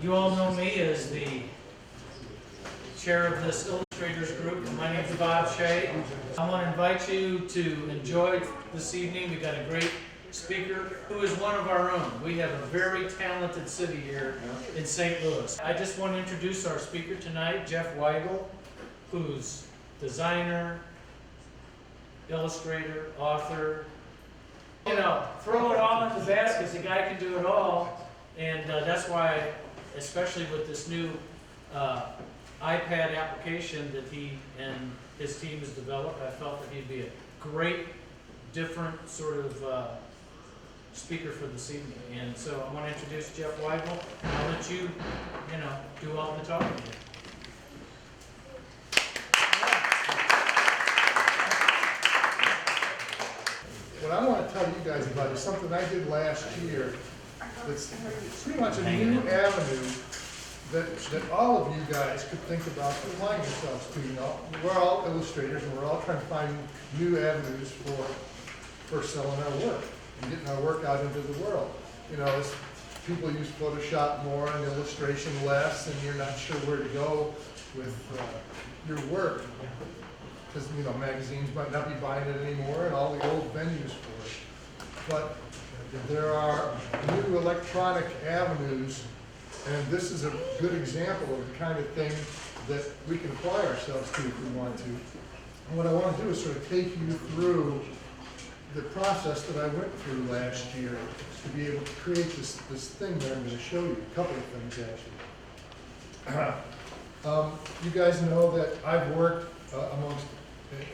You all know me as the chair of this illustrators group. My name is Bob Shea. I want to invite you to enjoy this evening. We've got a great speaker who is one of our own. We have a very talented city here in St. Louis. I just want to introduce our speaker tonight, Jeff Weigel, who's designer, illustrator, author. You know, throw it all in the basket. The guy can do it all. And that's why, especially with this new iPad application that he and his team has developed, I felt that he'd be a great, different sort of speaker for this evening. And so I want to introduce Jeff Weigel. I'll let you, do all the talking here. What I want to tell you guys about is something I did last year. It's pretty much a new avenue that all of you guys could think about applying yourselves to. We're all illustrators and we're all trying to find new avenues for selling our work and getting our work out into the world. As people use Photoshop more and illustration less, and you're not sure where to go with your work. Because magazines might not be buying it anymore, and all the old venues for it. But there are new electronic avenues, and this is a good example of the kind of thing that we can apply ourselves to if we want to. And what I want to do is sort of take you through the process that I went through last year to be able to create this thing that I'm going to show you. A couple of things, actually. You guys know that I've worked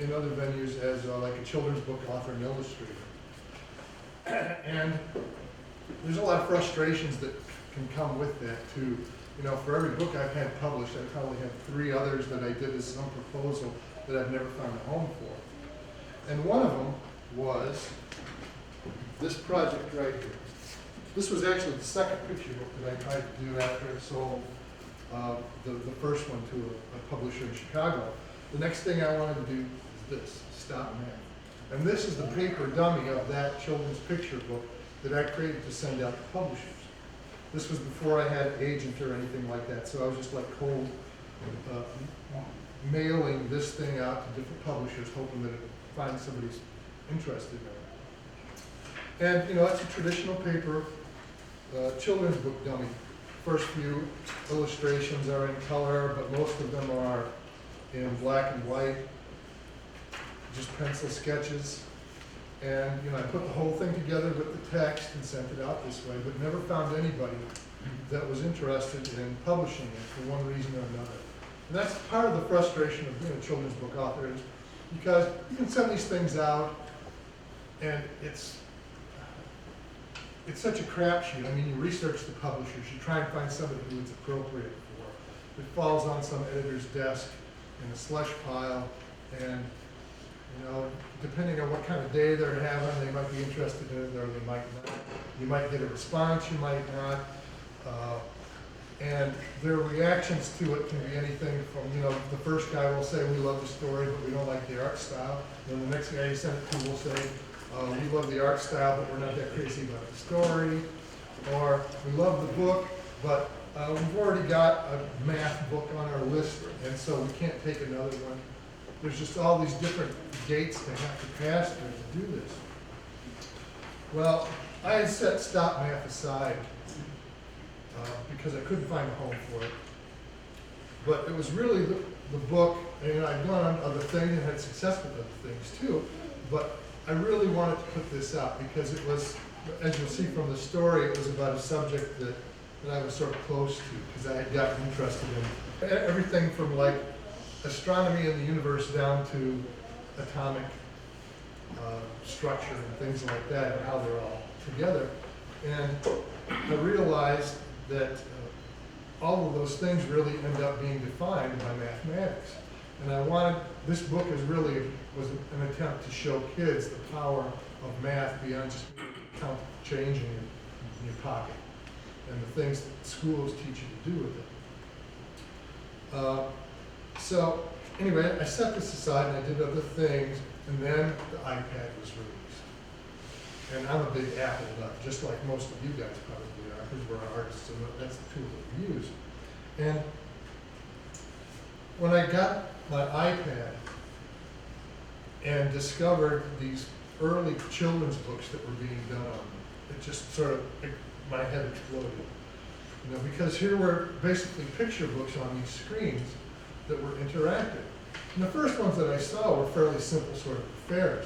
in other venues as like a children's book author and illustrator. And there's a lot of frustrations that can come with that too. For every book I've had published, I probably have 3 others that I did as some proposal that I've never found a home for. And one of them was this project right here. This was actually the second picture book that I tried to do after I sold the first one to a publisher in Chicago. The next thing I wanted to do is this, Stop Math. And this is the paper dummy of that children's picture book that I created to send out to publishers. This was before I had an agent or anything like that, so I was just like cold mailing this thing out to different publishers, hoping that it would find somebody's interested in it. And it's a traditional paper children's book dummy. First few illustrations are in color, but most of them are in black and white, just pencil sketches. And I put the whole thing together with the text and sent it out this way, but never found anybody that was interested in publishing it for one reason or another. And that's part of the frustration of being a children's book author, is because you can send these things out and it's such a crapshoot. You research the publishers, you try and find somebody who it's appropriate for. It falls on some editor's desk in a slush pile, and depending on what kind of day they're having, they might be interested in it or they might not. You might get a response, you might not. And their reactions to it can be anything from, the first guy will say, we love the story, but we don't like the art style. And then the next guy you send it to will say, we love the art style, but we're not that crazy about the story. Or, we love the book, but we've already got a math book on our list, and so we can't take another one. There's just all these different gates they have to pass through to do this. Well, I had set Stop Math aside because I couldn't find a home for it. But it was really the book, and I'd gone on other things and had success with other things too, but I really wanted to put this out because it was, as you'll see from the story, it was about a subject that I was sort of close to because I had gotten interested in everything from like astronomy and the universe down to atomic structure and things like that and how they're all together. And I realized that all of those things really end up being defined by mathematics. And I wanted, this book was an attempt to show kids the power of math beyond just count change in your pocket and the things that schools teach you to do with it. So anyway, I set this aside and I did other things, and then the iPad was released. And I'm a big Apple nut, just like most of you guys probably are, because we're artists and that's the tool that we use. And when I got my iPad and discovered these early children's books that were being done on them, it just sort of, my head exploded. You know, because here were basically picture books on these screens that were interactive. And the first ones that I saw were fairly simple sort of affairs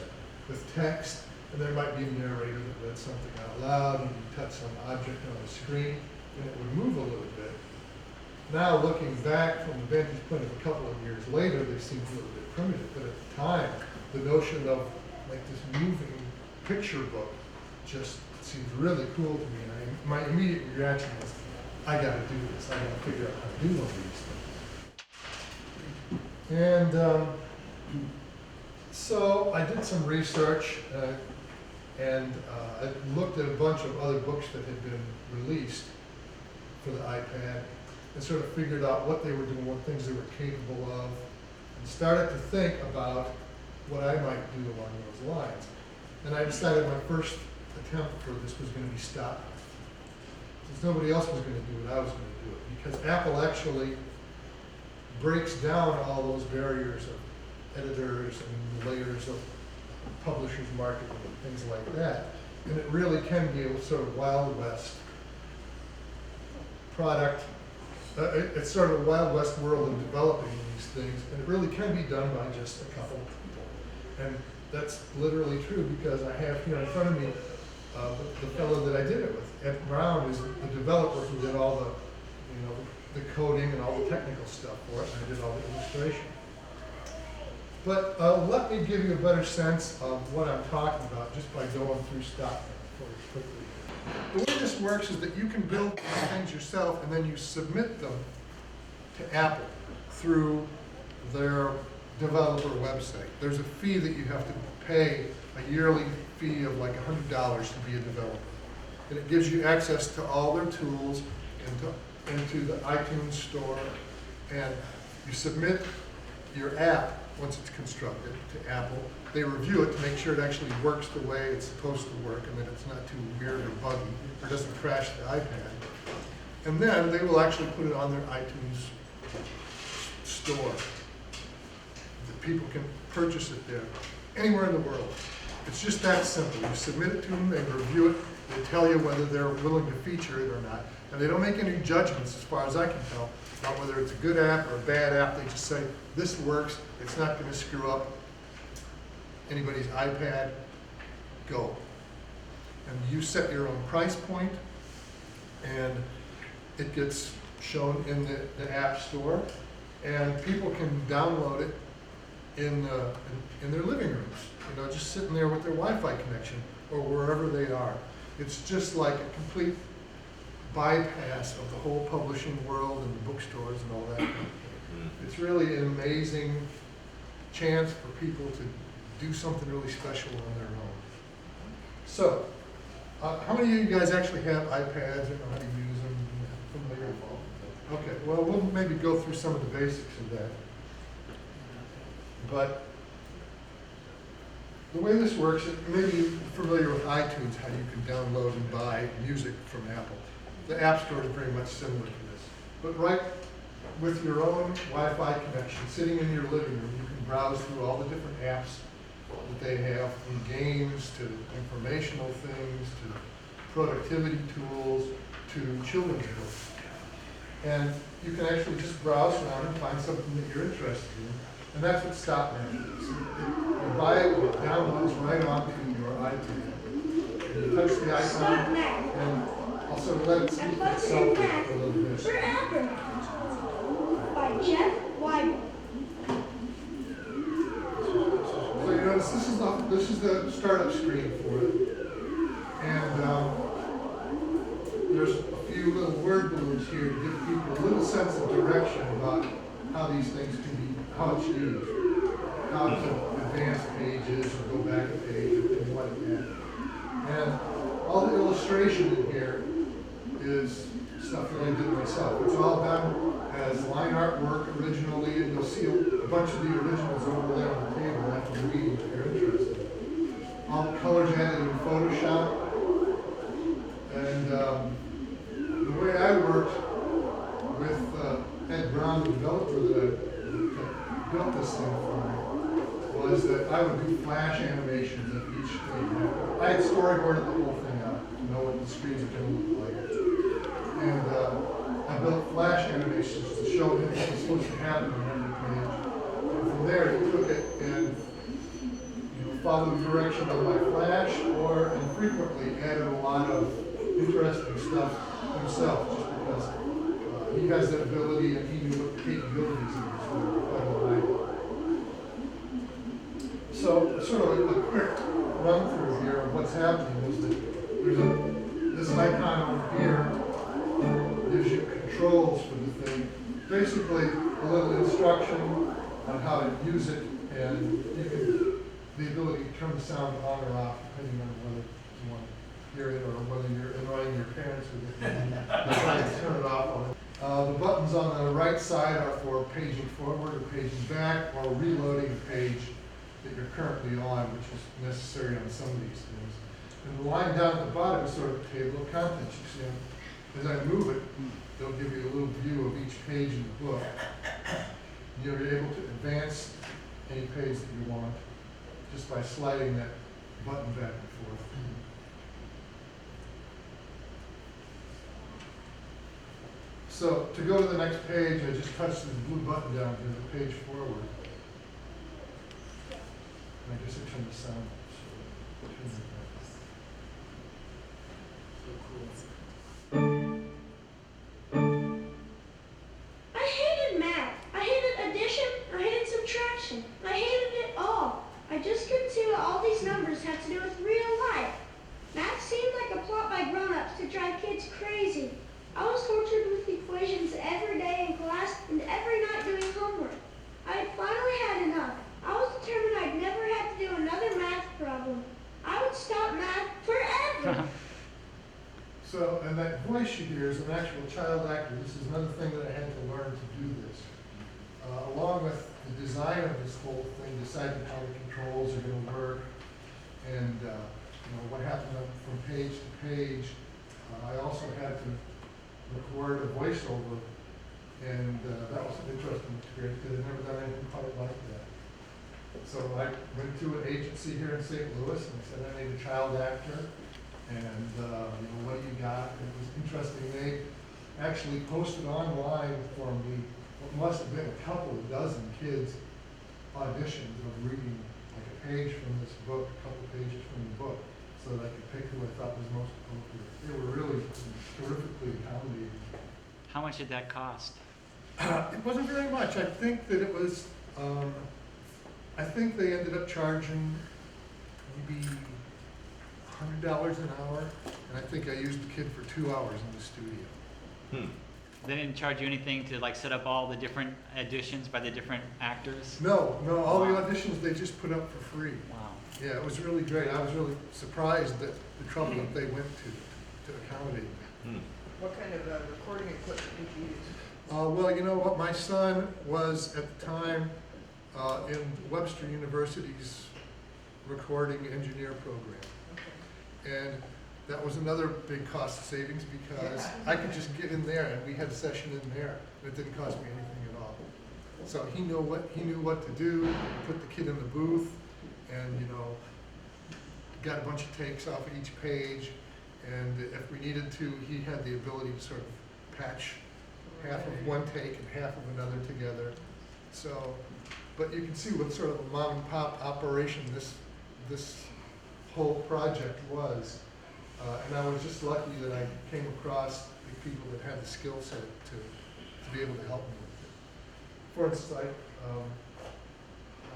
with text, and there might be a narrator that read something out loud, and you touch some object on the screen, and it would move a little bit. Now, looking back from the vantage point of a couple of years later, they seem a little bit primitive, but at the time, the notion of like this moving picture book just seemed really cool to me, and my immediate reaction was, I gotta do this, I gotta figure out how to do one of these things. And so I did some research, and I looked at a bunch of other books that had been released for the iPad, and sort of figured out what they were doing, what things they were capable of, and started to think about what I might do along those lines. And I decided my first attempt for this was going to be stop. Since nobody else was going to do it, I was going to do it. Because Apple actually breaks down all those barriers of editors and layers of publishers marketing and things like that. And it really can be a sort of Wild West product. It's sort of a Wild West world in developing these things, and it really can be done by just a couple of people. And that's literally true, because I have here in front of me the fellow that I did it with. Ed Brown is the developer who did all the, you know, the coding and all the technical stuff for it, and I did all the illustration. But let me give you a better sense of what I'm talking about just by going through Stockman for you quickly. The way this works is that you can build things yourself, and then you submit them to Apple through their developer website. There's a fee that you have to pay, a yearly fee of like $100 to be a developer. And it gives you access to all their tools and into the iTunes store. And you submit your app once it's constructed to Apple. They review it to make sure it actually works the way it's supposed to work, and that it's not too weird or buggy, or doesn't crash the iPad. And then they will actually put it on their iTunes store. The people can purchase it there, anywhere in the world. It's just that simple. You submit it to them, they review it, they tell you whether they're willing to feature it or not. And they don't make any judgments, as far as I can tell, about whether it's a good app or a bad app. They just say, this works, it's not going to screw up anybody's iPad, go. And you set your own price point, and it gets shown in the App Store, and people can download it in their living rooms, you know, just sitting there with their Wi-Fi connection or wherever they are. It's just like a complete bypass of the whole publishing world and the bookstores and all that kind of thing. It's really an amazing chance for people to do something really special on their own. So, how many of you guys actually have iPads or know how to use them? Familiar? Okay, well, we'll maybe go through some of the basics of that. But the way this works, maybe you're familiar with iTunes, how you can download and buy music from Apple. The App Store is very much similar to this. But right with your own Wi-Fi connection, sitting in your living room, you can browse through all the different apps that they have, from games to informational things to productivity tools to children's books. And you can actually just browse around and find something that you're interested in. And that's what Stopman is. You buy it, it downloads right onto your iPad. And you touch the icon, and I'll sort of let it speak for itself for a little bit. By Jeff Weigel. So you notice this is the startup screen for it. And there's a few little word balloons here to give people a little sense of direction about how these things can be, how it's used, how to advance pages or go back a page or things like that. And all the illustration in here is stuff that I did myself. It's all done as line artwork originally, and you'll see a bunch of the originals over there on the table after the meeting if you're interested. all the colors added in Photoshop. And the way I worked with Ed Brown, the developer that built this thing for me, was that I would do flash animations of each thing. I had storyboarded the whole thing out to know what the screens are going to look like. And I built flash animations to show him what was supposed to happen on every page. And from there, he took it and followed the direction of my flash, and frequently added a lot of interesting stuff himself, just because he has that ability and he knew what the capabilities of this were better than I did. So, sort of a quick run through here of what's happening is that there's this icon over here gives you controls for the thing. Basically, a little instruction on how to use it, and the ability to turn the sound on or off depending on whether you want to hear it or whether you're annoying your parents with it. Try to turn it off. The buttons on the right side are for paging forward or paging back, or reloading a page that you're currently on, which is necessary on some of these things. And the line down at the bottom is sort of a table of contents. You see, as I move it, they'll give you a little view of each page in the book. You're able to advance any page that you want just by sliding that button back and forth. So to go to the next page, I just touch this blue button down here, the page forward. And I guess I turn the sound. I hated math. I hated addition. I hated subtraction. I hated it all. I just couldn't see what all these numbers had to do with real life. Math seemed like a plot by grown-ups to drive kids crazy. I was tortured with equations every day in class and every night doing homework. I had finally had enough. I was determined I'd never have to do another math problem. I would stop math forever. So, and that voice you hear is an actual child actor. This is another thing that I had to learn to do this. Along with the design of this whole thing, deciding how the controls are going to work, and what happened from page to page. I also had to record a voiceover, and that was an interesting experience because I'd never done anything quite like that. So I went to an agency here in St. Louis and I said I need a child actor, and what do you got? And it was interesting. They actually posted online for me what must have been a couple of dozen kids' auditions of reading like a page from this book, a couple of pages from the book, so that I could pick who I thought was most appropriate. They were really terrifically accommodating. How much did that cost? It wasn't very much. I think that it was, I think they ended up charging maybe $100 an hour, and I think I used the kid for 2 hours in the studio. They didn't charge you anything to like set up all the different auditions by the different actors? No, all the auditions they just put up for free. Wow. Yeah, it was really great. I was really surprised at the trouble that they went to accommodate me. What kind of recording equipment did you use? Well, you know what, my son was at the time in Webster University's recording engineer program. Okay. And that was another big cost savings because I could just get in there and we had a session in there. And it didn't cost me anything at all. So he knew what to do, put the kid in the booth, and got a bunch of takes off of each page. And if we needed to, he had the ability to sort of patch half of one take and half of another together. So, but you can see what sort of a mom and pop operation this whole project was. And I was just lucky that I came across the people that had the skill set to be able to help me with it. For instance,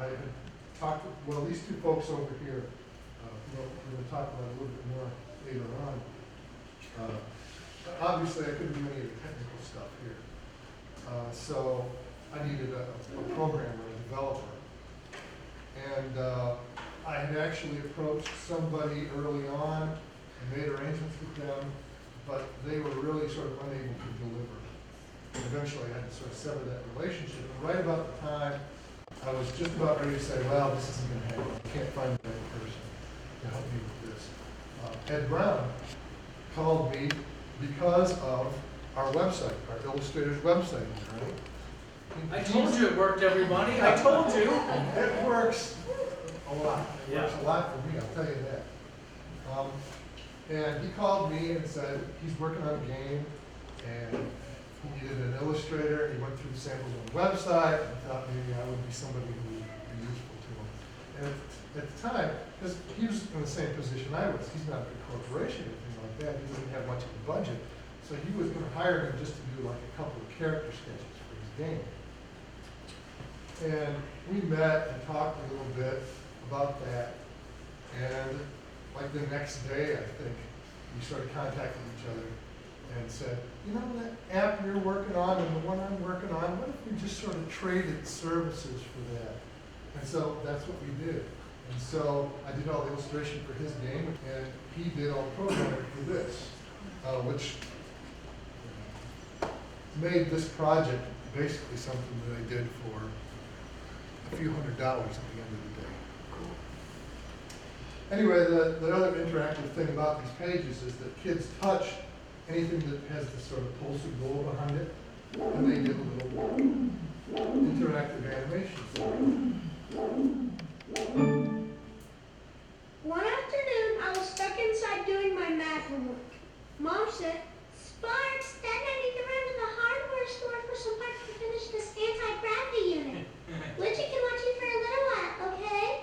I had talked to, these two folks over here, we're going to talk about a little bit more later on. Obviously, I couldn't do any of the technical stuff here. So I needed a programmer, a developer. And I had actually approached somebody early on and made arrangements with them, but they were really sort of unable to deliver. And eventually I had to sort of sever that relationship. And right about the time I was just about ready to say, well, this isn't going to happen. I can't find the right person to help Ed Brown, called me because of our website, our Illustrator's website, right? I told you it worked, everybody. I told you. It works a lot. It Yeah. works a lot for me, I'll tell you that. And he called me and said he's working on a game and he needed an illustrator. He went through the samples on the website and thought maybe I would be somebody who would be useful to him. And at the time, because he was in the same position I was, he's not a big corporation or anything like that. He doesn't have much of a budget. So he was going to hire me just to do like a couple of character sketches for his game. And we met and talked a little bit about that. And like the next day, I think, we started contacting each other and said, you know, that app you're working on and the one I'm working on, what if we just sort of traded services for that? And so that's what we did. And so I did all the illustration for his game, and he did all the programming for this, which made this project basically something that I did for a few $100s at the end of the day. Anyway, the other interactive thing about these pages is that kids touch anything that has this sort of pulsing glow behind it, and they get a little interactive animations. One afternoon, I was stuck inside doing my math homework. Mom said, Sparks, Dad and I need to run to the hardware store for some parts to finish this anti-gravity unit. Lidget can watch you for a little while, okay?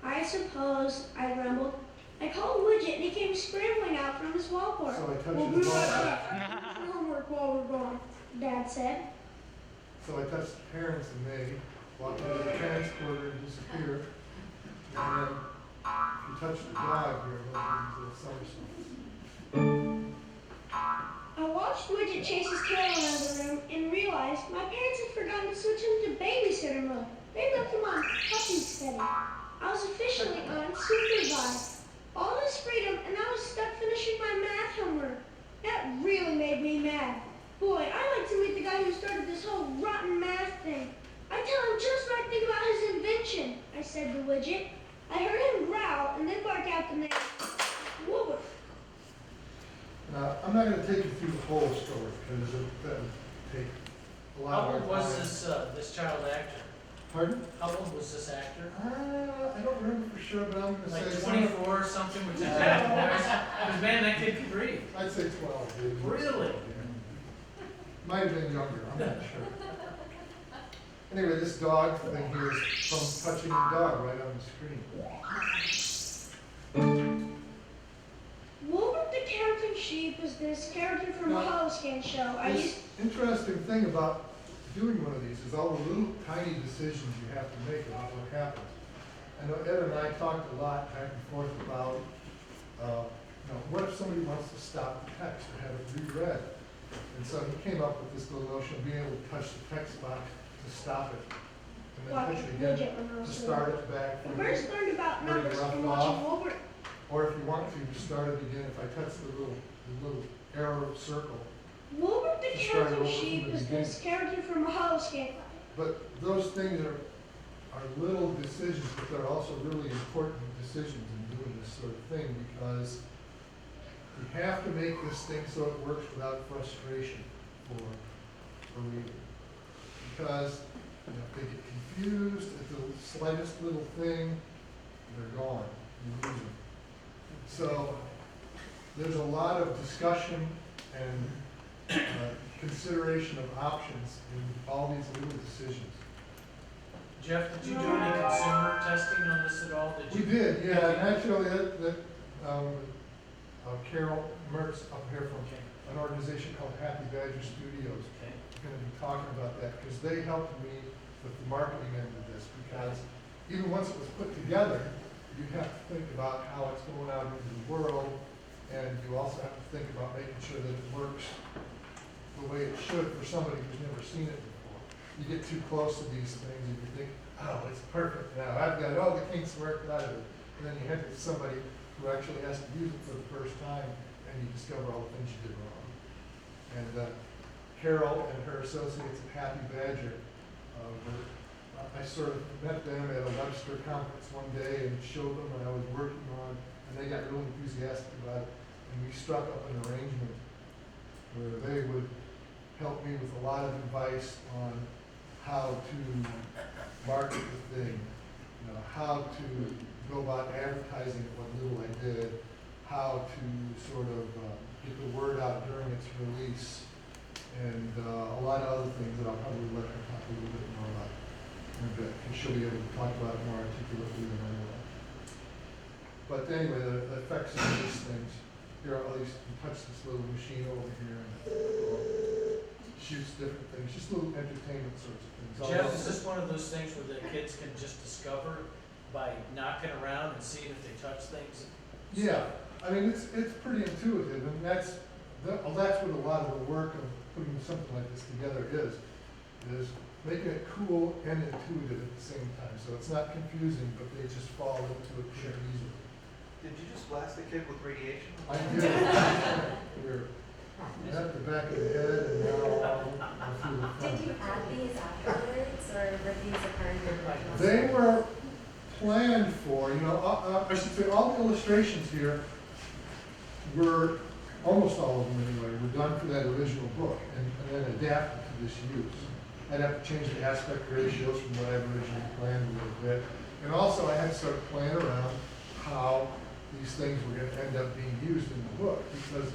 I suppose, I grumbled. I called Widget and he came scrambling out from his wall port. So I touched We'll be his right ball. back. Homework while we're gone, Dad said. So I touched the parents and they walked into the transporter and disappeared. And then if you touch the dog here, those are these little somersaults. I watched Widget chase his tail around the room and realized my parents had forgotten to switch him to babysitter mode. They left him on puppy steady. I was officially unsupervised. All this freedom, and I was stuck finishing my math homework. That really made me mad. Boy, I'd like to meet the guy who started this whole rotten math thing. I'd tell him just what I think about his invention, I said to Widget. I heard him growl and then bark out the name, Woober. Now, I'm not going to take you through the whole story because that would take a lot How of our old was time. this child actor? Pardon? How old was this actor? I don't remember for sure, but I'm going to Like say 24 or something, which is bad voice. Because man, that kid could read. I'd say 12. Dude. Really? Might have been younger, I'm not sure. Anyway, this dog thing here is from touching the dog right on the screen. Wilbert the Counting Sheep is this character from a Holoscan show. This interesting thing about doing one of these is all the little tiny decisions you have to make about what happens. I know Ed and I talked a lot back and forth about, what if somebody wants to stop the text or have it reread? And so he came up with this little notion of being able to touch the text box to stop it, and then Watch touch it again Widget when I was to little. start it back. I first learned about where you numbers left from off. watching Wilbert. Or if you want to, just start it again. If I touch the little arrow circle. Wilbert the Just start Counting over from Sheep the is beginning. this character from a Holoscan. But those things are little decisions, but they're also really important decisions in doing this sort of thing because you have to make this thing so it works without frustration for a reader. Because if they get confused at the slightest little thing, they're gone. You lose them. So there's a lot of discussion and consideration of options in all these little decisions. Jeff, did you do any consumer testing on this at all? Did We you? did, yeah, and actually Carol Mertz up here from an organization called Happy Badger Studios Okay. is going to be talking about that because they helped me with the marketing end of this because even once it was put together, you have to think about how it's going out into the world and you also have to think about making sure that it works the way it should for somebody who's never seen it before. You get too close to these things and you think, oh, it's perfect now. I've got all the kinks worked out of it. And then you head to somebody who actually has to use it for the first time and you discover all the things you did wrong. And Carol and her associates at Happy Badger were I sort of met them at a Webster conference one day and showed them what I was working on, and they got real enthusiastic about it. And we struck up an arrangement where they would help me with a lot of advice on how to market the thing, you know, how to go about advertising what little I did, how to sort of get the word out during its release, and a lot of other things that I'll probably let her talk a little bit more about in a bit, because she'll be able to talk about it more articulately than I will. But anyway, the effects of these things, here at least you touch this little machine over here and shoots different things, just little entertainment sorts of things. Jeff, is this one of those things where the kids can just discover by knocking around and seeing if they touch things? Yeah, I mean, it's pretty intuitive, and that's what a lot of the work of putting something like this together is making it cool and intuitive at the same time. So it's not confusing, but they just fall into it pretty easily. Did you just blast the kid with radiation? I did. Here, at the back of the head and now all through the front. Did you add these afterwards, or were these a part of your original They story? were planned for, you know, I should say all the illustrations here were, almost all of them anyway, were done for that original book and then adapted to this use. I'd have to change the aspect ratios from what I'd originally planned a little bit. And also I had to start playing around how these things were going to end up being used in the book, because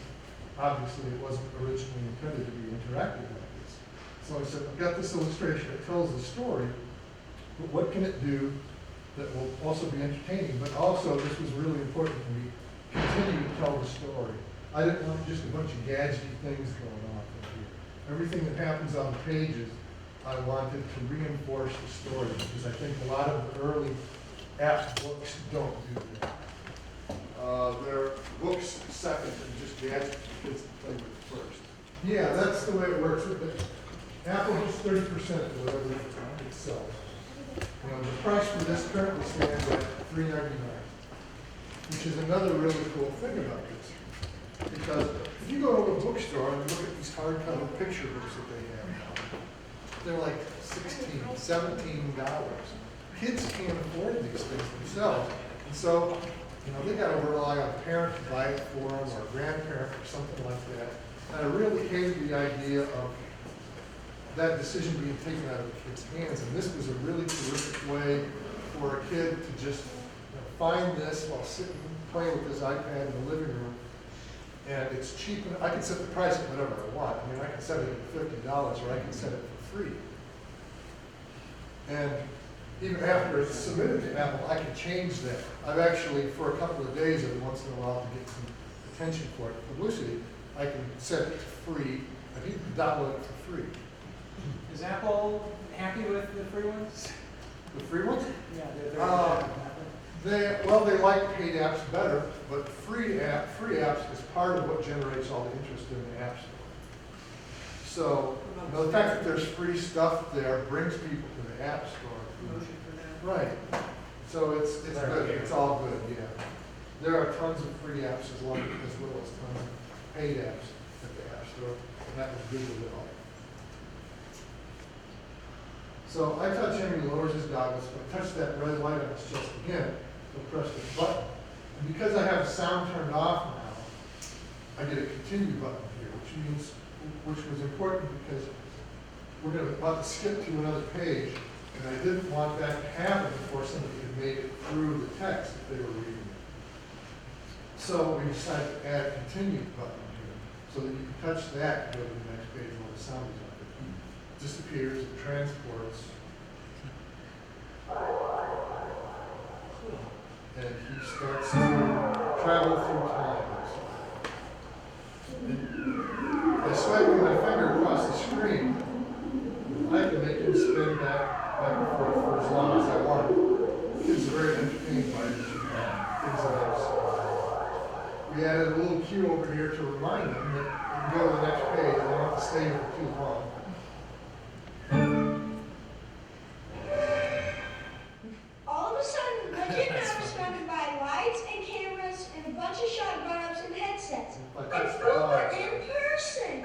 obviously it wasn't originally intended to be interactive like this. So I said, I've got this illustration, it tells the story, but what can it do that will also be entertaining, but also, this was really important to me, continue to tell the story. I didn't want just a bunch of gadgety things going on in here. Everything that happens on the pages, I wanted to reinforce the story, because I think a lot of the early app books don't do that. They're books second and just gadgets for kids to play with first. Yeah, that's the way it works. Apple gets 30% of whatever it sells. You know, the price for this currently stands at $3.99, which is another really cool thing about this. Because if you go to a bookstore and look at these hardcover picture books that they have now, they're like $16, $17. Kids can't afford these things themselves. And so, you know, they got to rely on a parent to buy it for them, or a grandparent or something like that. And I really hated the idea of that decision being taken out of the kid's hands. And this was a really terrific way for a kid to just find this while sitting playing with his iPad in the living room. And it's cheap, and I can set the price at whatever I want. I mean, I can set it at $50, or I can set it for free. And even after it's submitted to Apple, I can change that. I've actually, for a couple of days, every once in a while, to get some attention for it, publicity, I can set it to free. I can download it for free. Is Apple happy with the free ones? The free ones? Yeah, they're They like paid apps better, but free apps is part of what generates all the interest in the App Store. So, you know, the fact that there's free stuff there brings people to the App Store. Promotion for that. Right. So it's good. It's all good, yeah. There are tons of free apps as well as tons of paid apps at the App Store, and that was good with it all. So I touch him, he lowers his goggles. If I touch that red light on his chest again, he'll press this button. And because I have sound turned off now, I get a continue button here, which was important because we're about to skip to another page, and I didn't want that to happen before somebody had made it through the text if they were reading it. So we decided to add a continue button here, so that you can touch that to go to the next page while the sound is on. It disappears, it transports, and he starts to travel through time. By swiping my finger across the screen, I can make him spin back and forth for as long as I want. Kids are very entertained by these things that I've seen. We added a little cue over here to remind them that you can go to the next page, they don't have to stay here for too long. All of a sudden, the kid now was surrounded by lights and cameras and a bunch of shotguns and headsets. And flew in person,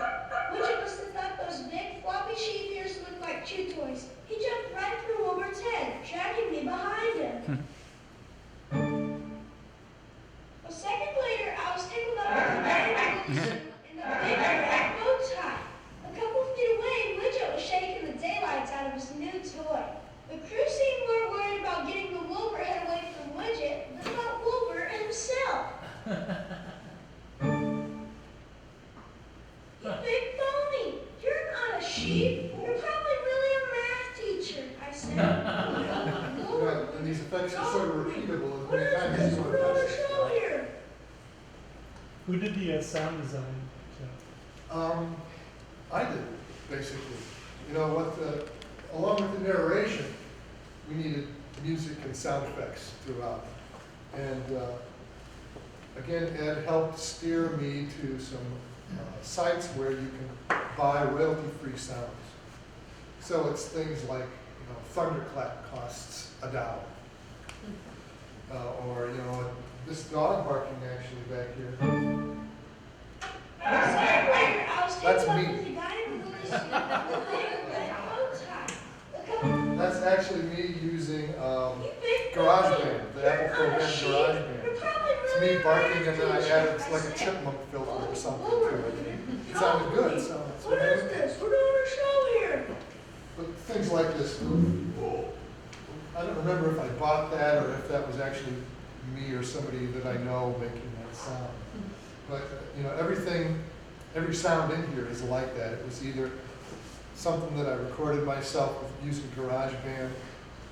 which it must have thought those big floppy sheep ears looked like chew toys. He jumped right through over repeatable as What many is times this? as you want We're to on a touch it. show here. Who did the sound design? I did, basically. You know what, along with the narration, we needed music and sound effects throughout. And again, Ed helped steer me to some sites where you can buy royalty-free sounds. So it's things like, you know, thunderclap costs $1. Or, you know, this dog barking actually back here. That's me. That's actually me using GarageBand, the Apple program GarageBand. It's me barking and then I added, it's like a chipmunk filter or something to it. It sounded good, so that's What is this? We're doing a show here. But things like this, I don't remember if I bought that or if that was actually me or somebody that I know making that sound. But, you know, every sound in here is like that. It was either something that I recorded myself with using GarageBand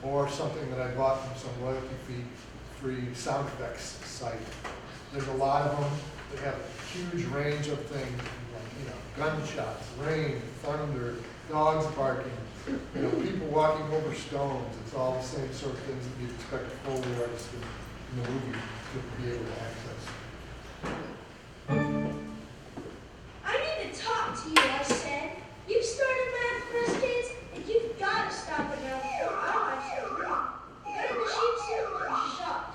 or something that I bought from some royalty-free sound effects site. There's a lot of them. They have a huge range of things, like, you know, gunshots, rain, thunder, dogs barking, you know, people walking over stones. It's all the same sort of things that you'd expect a Foley artist in the movie to be able to access. I need to talk to you, I said. You've started math for us kids, and you've got to stop it now before I start wrong. The guy in the sheep suit was shocked.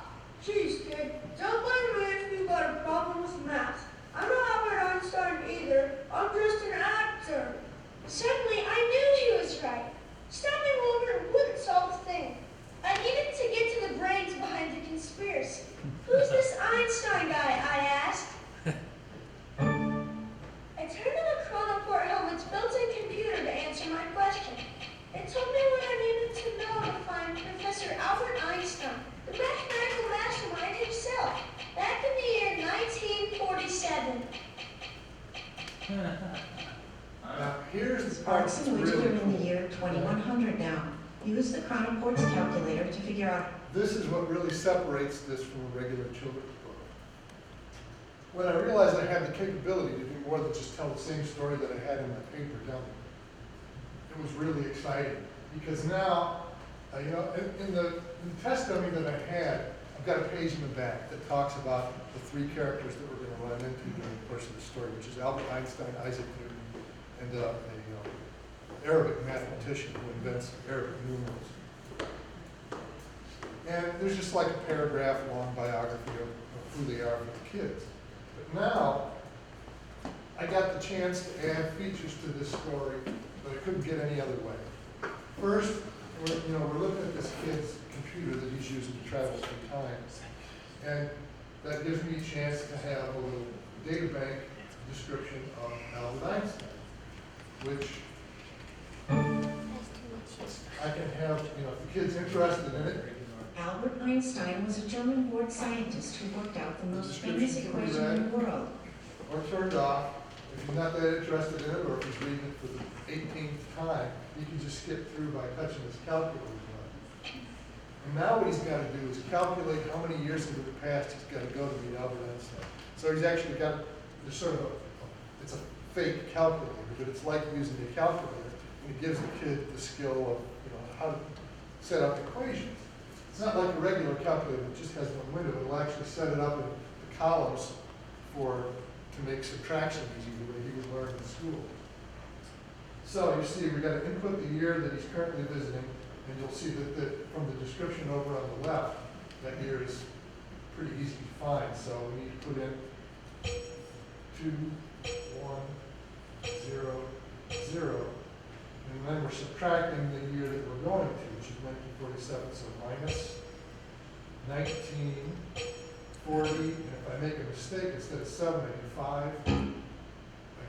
Jeez, kid, don't blame me if you've got a problem with math. I'm not Albert Einstein either. I'm just an actor. Suddenly, I knew he was right. Stopping Wilbur wouldn't solve a thing. I needed to get to the brains behind the conspiracy. Who's this Einstein guy, I asked. I turned to the Chronoport helmet's built-in computer to answer my question. It told me what I needed to know to find Professor Albert Einstein, the mathematical mastermind himself, back in the year 1947. Now, here's the part that's Clarkson, which really are in the cool. year 2100 now. Use the Chronoport's calculator to figure out. This is what really separates this from a regular children's book. When I realized I had the capability to do more than just tell the same story that I had in my paper dummy, it was really exciting. Because now, you know, in the test dummy that I had, I've got a page in the back that talks about the three characters that we're going to run into during the course of the story, which is Albert Einstein, Isaac Newton, and a Arabic mathematician who invents Arabic numerals. And there's just like a paragraph long biography of who they are for the kids. But now, I got the chance to add features to this story that I couldn't get any other way. First, we're looking at this kid's computer that he's using to travel through time. And that gives me a chance to have a little data bank description of Albert Einstein, which I can have, if the kid's interested in it. Albert Einstein was a German-born scientist who worked out the most famous equation in the world. Or turned off. If you're not that interested in it, or if he's reading it for the 18th time, you can just skip through by touching his calculator button. And now what he's got to do is calculate how many years into the past he's got to go to meet Albert Einstein. So he's actually got, there's sort of it's a fake calculator, but it's like using a calculator, and it gives the kid the skill of, how to set up equations. It's not like a regular calculator that just has one window. It'll actually set it up in the columns to make subtraction easy, the way he would learn in school. So you see, we've got to input the year that he's currently visiting, and you'll see that from the description over on the left, that year is pretty easy to find. So we need to put in 2, 1, 0, 0. And then we're subtracting the year that we're going to, which is 1947, so minus 1940, and if I make a mistake, instead of 785, I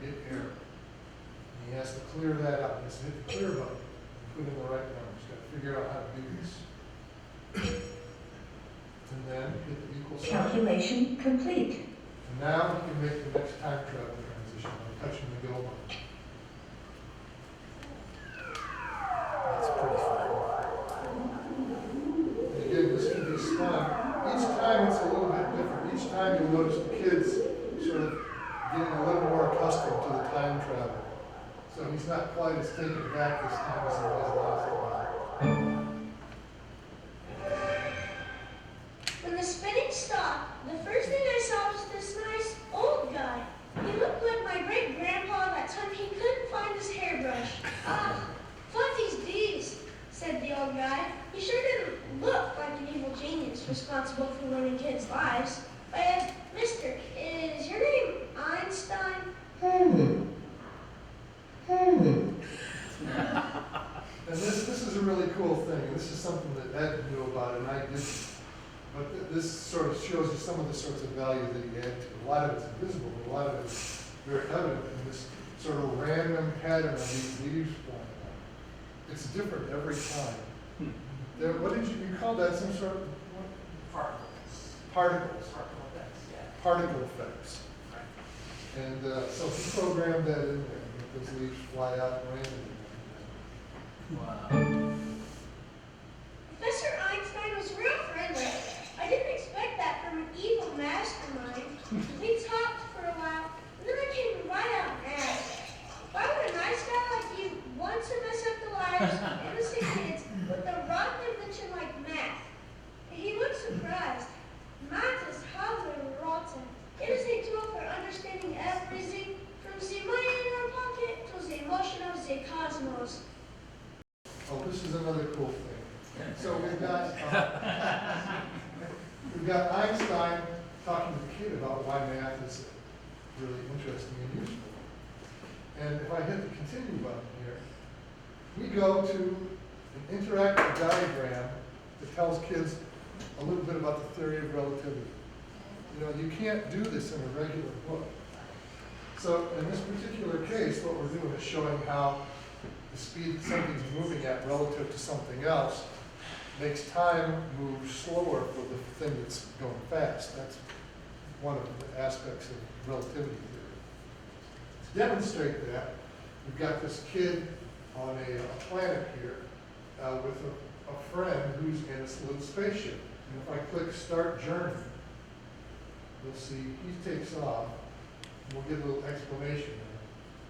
get error. And he has to clear that out. He has to hit the clear button and put in the right numbers. Got to figure out how to do this. And then hit the equal sign. Calculation complete. And now we can make the next time travel transition by touching the go button. That's pretty fun. And again, this can be spun time it's a little bit different. Each time you'll notice the kids sort of getting a little more accustomed to the time travel. So he's not quite as taken back this time as he was last time. When the spinning stopped, the first thing I saw was this nice old guy. He looked like my great-grandpa that time he couldn't find his hairbrush. Ah, funsies these, said the old guy. He sure didn't look like an evil genius responsible for ruining kids' lives. Mister, is your name Einstein? And this is a really cool thing, and this is something that Ed knew about and I didn't. But this sort of shows you some of the sorts of value that he had to it. A lot of it's invisible, but a lot of it's very evident in this sort of random pattern of these leaves forming. It's different every time. There, what did you call that? Some sort of Particles. particles. Particle effects, yeah. Particle effects. And so he programmed that in there. Those leaves fly out randomly. Wow. Professor Einstein was real friendly. I didn't expect that from an evil mastermind. We talked for a while, and then I came right out and asked, why would a nice guy like you want to mess up the lives of innocent kids with a rotten invention like math? He looked surprised. Math is hardly rotten. It is a tool for understanding everything from the money in our pocket to the emotion of the cosmos. Oh, this is another cool thing. So we've got Einstein talking to the kid about why math is really interesting and useful. And if I hit the continue button here, we go to an interactive diagram that tells kids a little bit about the theory of relativity. You know, you can't do this in a regular book. So in this particular case, what we're doing is showing how the speed something's moving at relative to something else makes time move slower for the thing that's going fast. That's one of the aspects of relativity theory. To demonstrate that, we've got this kid on a planet here with a friend who's in this little spaceship. And if I click Start Journey, you'll see he takes off. And we'll get a little explanation there.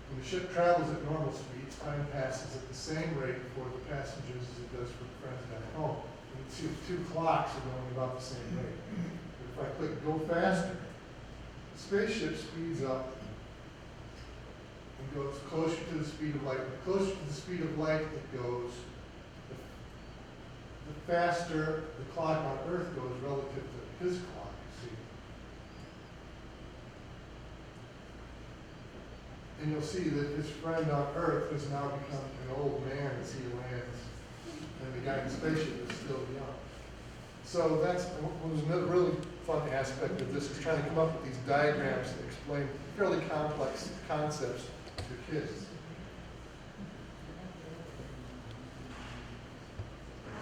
When the ship travels at normal speeds, time passes at the same rate for the passengers as it does for the friends back home. You can see the two clocks are going about the same rate. But if I click Go Faster, the spaceship speeds up and goes closer to the speed of light. The closer to the speed of light it goes, the faster the clock on Earth goes relative to his clock, you see. And you'll see that his friend on Earth has now become an old man as he lands, and the guy in the spaceship is still young. So that's what was another really fun aspect of this, is trying to come up with these diagrams that explain fairly complex concepts to kids.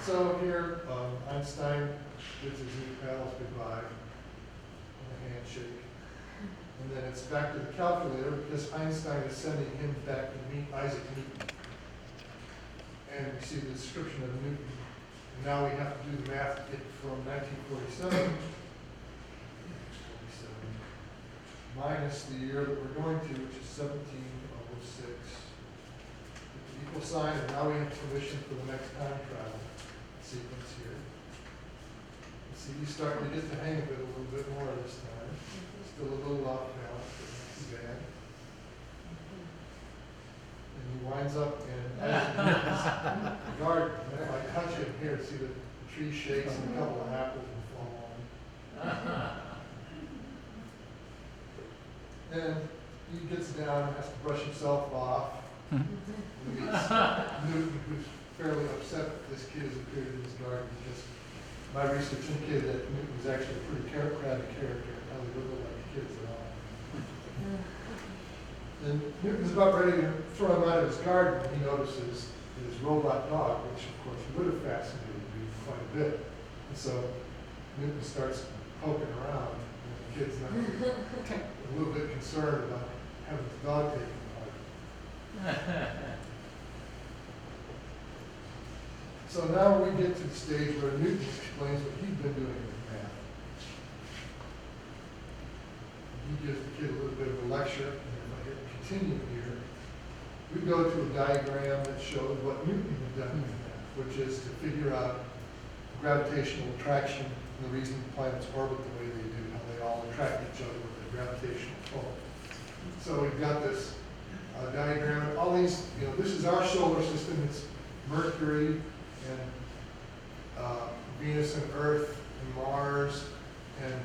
So here, Einstein bids his new pals goodbye, and a handshake. And then it's back to the calculator because Einstein is sending him back to meet Isaac Newton. And we see the description of Newton. And now we have to do the math to get from 1947 minus the year that we're going to, which is 1706. Get the equal sign, and now we have permission for the next time travel sequence here. See, he's starting to get the hang of it a little bit more this time. Still a little off balance, but not too bad. And he winds up in Isaac's garden. And if I touch it here, see the tree shakes and a couple of apples will fall on. And he gets down and has to brush himself off. And meets Newton, who's fairly upset that this kid has appeared in his garden because my research indicated that Newton was actually a pretty charismatic character. How he looked like kids at all. And Newton's about ready to throw him out of his garden when he notices his robot dog, which of course would have fascinated me quite a bit. And so Newton starts poking around, and the kid's now a little bit concerned about having the dog taken apart. So now we get to the stage where Newton explains what he'd been doing with math. go to a diagram that shows what Newton had done with that, which is to figure out gravitational attraction and the reason planets orbit the way they do, how they all attract each other with their gravitational pull. So we've got this diagram, all these, this is our solar system. It's Mercury and Venus and Earth and Mars, and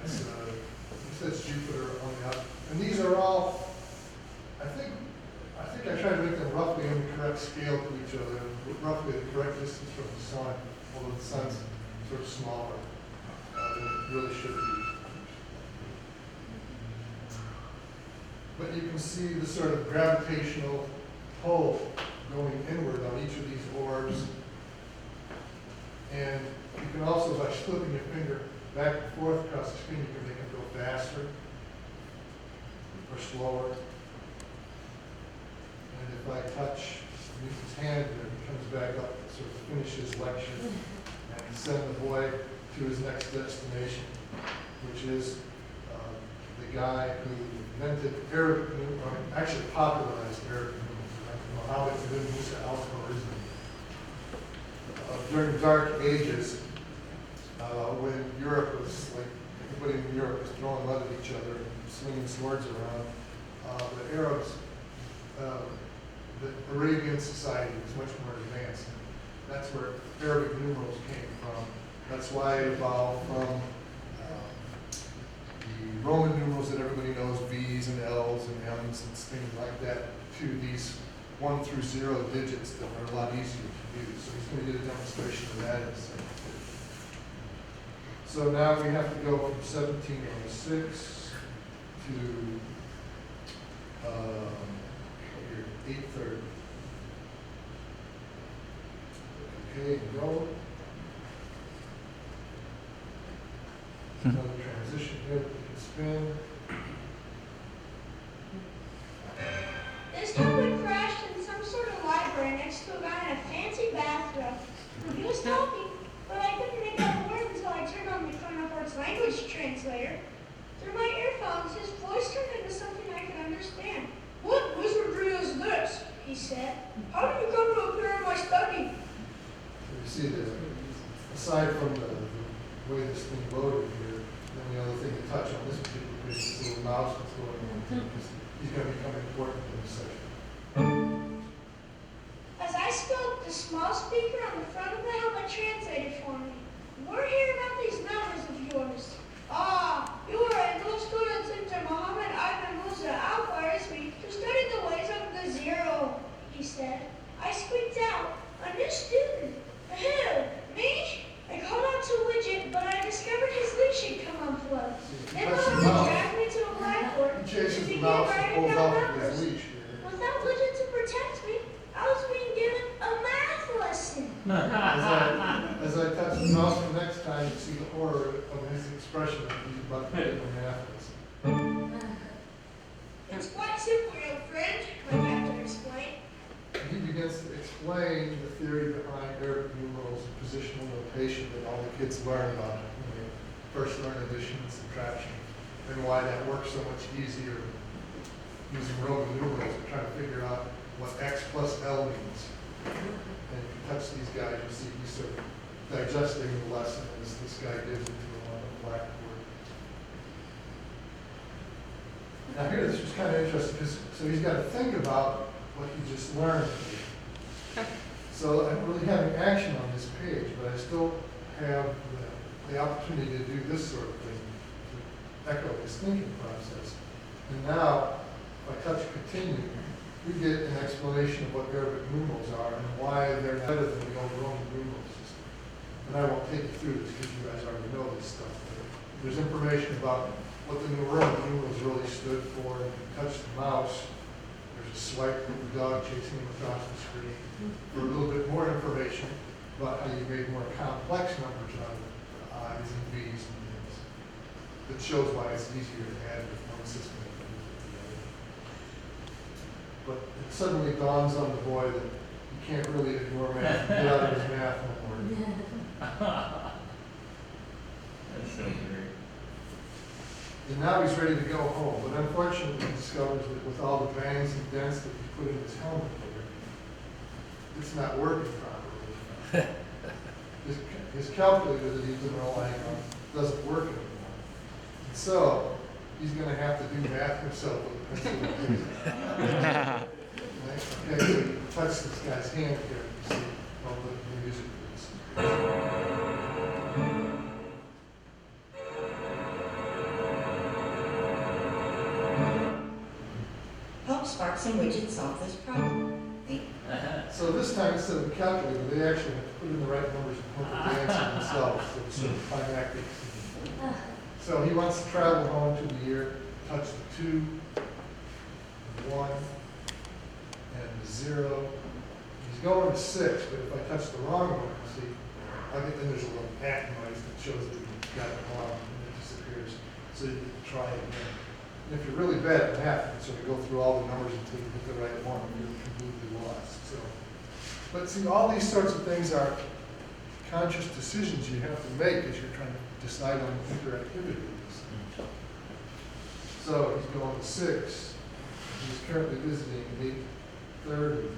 it says Jupiter on the up. And these are all, I think I try to make them roughly on the correct scale to each other, roughly the correct distance from the sun, although the sun's sort of smaller than it really should be. But you can see the sort of gravitational pull going inward on each of these orbs. And you can also, by slipping your finger back and forth across the screen, you can make them go faster or slower. And if I touch Newton's hand here, he comes back up to sort of finish his lecture and send the boy to his next destination, which is the guy who invented Arabic numerals, or actually popularized Arabic numerals, Muhammad ibn Musa al-Khwarizmi. During the Dark Ages, when Europe was like, everybody in Europe was throwing mud at each other and swinging swords around, the Arabs, the Arabian society was much more advanced. That's where Arabic numerals came from. That's why it evolved from the Roman numerals that everybody knows, V's and L's and M's and things like that, to these 1 through 0 digits that are a lot easier to use. So he's going to get a demonstration of that in a second. So now we have to go from 1706 to 8:30. Okay, go. Another transition here, we can spin. This time we crashed in some sort of library next to a guy in a fancy bathrobe. He was talking, but I couldn't make out a word until I turned on the Counterpart's language translator. Through my earphones, his voice turned into something I could understand. "What wizardry is this?" he said. "How did you come to appear in my study?" You see that aside from the way this thing loaded here, then the other thing to touch on this particular page is this little mouse that's going on here, because he's going to become important in this section. As I spoke, the small speaker on the front of the helmet translated for me. "We're hearing about these numbers of yours. Ah, you are a new student into Muhammad ibn Musa al-Khwarizmi to study the ways of the zero," he said. I squeaked out, "A new student? Who? Me?" I called out to Widget, but I discovered his leash had come unplugged. Then Muhammad dragged me to a blackboard He chases and the began mouse and writing pulls down off numbers. his leash here. Without Widget to protect me, I was being given a math lesson. As I touch the mouse the next time, you see the horror of his expression when he's about to get the math lesson. It's quite simple, young friend, my captain explained. He begins to explain the theory behind Arabic numerals and positional notation that all the kids learn about when they first learn addition and subtraction, and why that works so much easier using Roman numerals and trying to figure out what x plus L means. And if you touch these guys, you see he's sort of digesting the lesson as this guy gives it to him on the blackboard. Now here, this was kind of interesting, because so he's got to think about what he just learned. So I'm really having action on this page, but I still have the opportunity to do this sort of thing, to echo his thinking process. And now, if I touch continue, we get an explanation of what Arabic numerals are and why they're better than the old Roman numeral system. And I won't take you through this because you guys already know this stuff. But there's information about what the Roman numerals really stood for. And if you touch the mouse, there's a swipe of the dog chasing him across the screen for a little bit more information about how you made more complex numbers out of I's and B's and things. That shows why it's easier to add with one system than with the other. But it suddenly dawns on the boy that you can't really ignore math and get out of his math homework. That's so great. And now he's ready to go home, but unfortunately he discovers that with all the bangs and dents that he put in his helmet here, it's not working properly. His calculator that he's been relying on doesn't work anymore. And so, he's gonna have to do math himself with a pencil and paper. Okay, so you touch this guy's hand here, you see, all the music please. Help Sparks and Widgets solve this problem. So this time, instead of a calculator, they actually have to put in the right numbers and put the answer themselves, so it's sort of climactic. So he wants to travel home to the year, touch the 2, the 1, and the 0. He's going to 6, but if I touch the wrong one, see, then there's a little at noise that shows that he got it wrong, and it disappears. So you can try it again. And if you're really bad at math, you can sort of go through all the numbers until you get the right one, and you're completely lost. So, but see, all these sorts of things are conscious decisions you have to make as you're trying to decide on interactivity. So he's going to 6. He's currently visiting 8:30.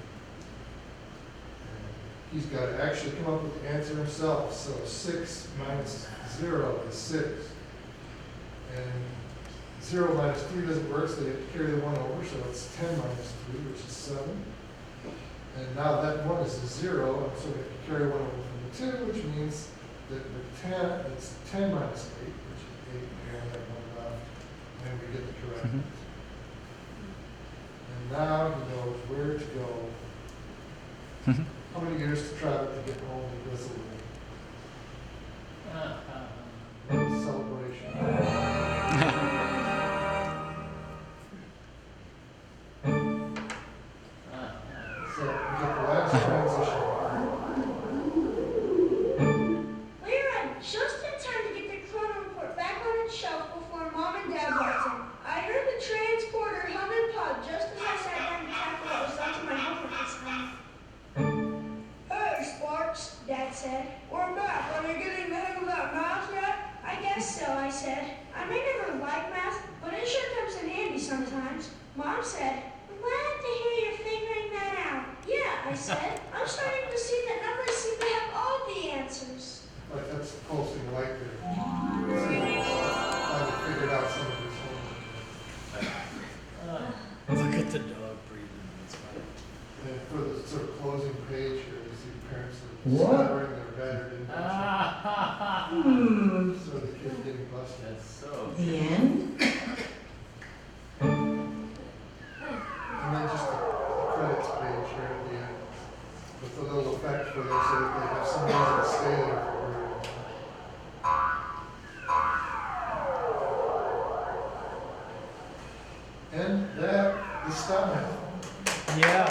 He's got to actually come up with the answer himself. So 6 minus 0 is 6. And 0 minus 3 doesn't work, so they have to carry the 1 over, so it's 10 minus 3, which is 7. And now that 1 is a 0, and so we have to carry 1 over from the 2, which means that the 10, it's 10 minus 8, which is 8, and that 1 left, and we get the correct answer. And now he knows where to go, how many years to travel to get home to Brazil. Celebration. So we get the last transition. We arrived just in time to get the chrono report back on its shelf before Mom and Dad walked in. I heard the transporter hum and pop just as I sat down to tackle what was left of my homework this time. Hey, Sparks, Dad said. We're back. Are you getting the hang of that math yet? I guess so, I said. I may never like math, but it sure comes in handy sometimes. Mom said, glad to hear you're figuring that out. Yeah, I said. I'm starting to see that numbers seem to have all the answers. Like that's the pulsing light there. I figured out some of this homework. Look at the dog breathing. That's funny. And for the sort of closing page here, you see parents discovering their battered invention. So the kid getting busted. That's so. The end? And then just the credits page here at the end with the little effect for them so that they have some reason to stay there for a while. And that is STEM. Yeah.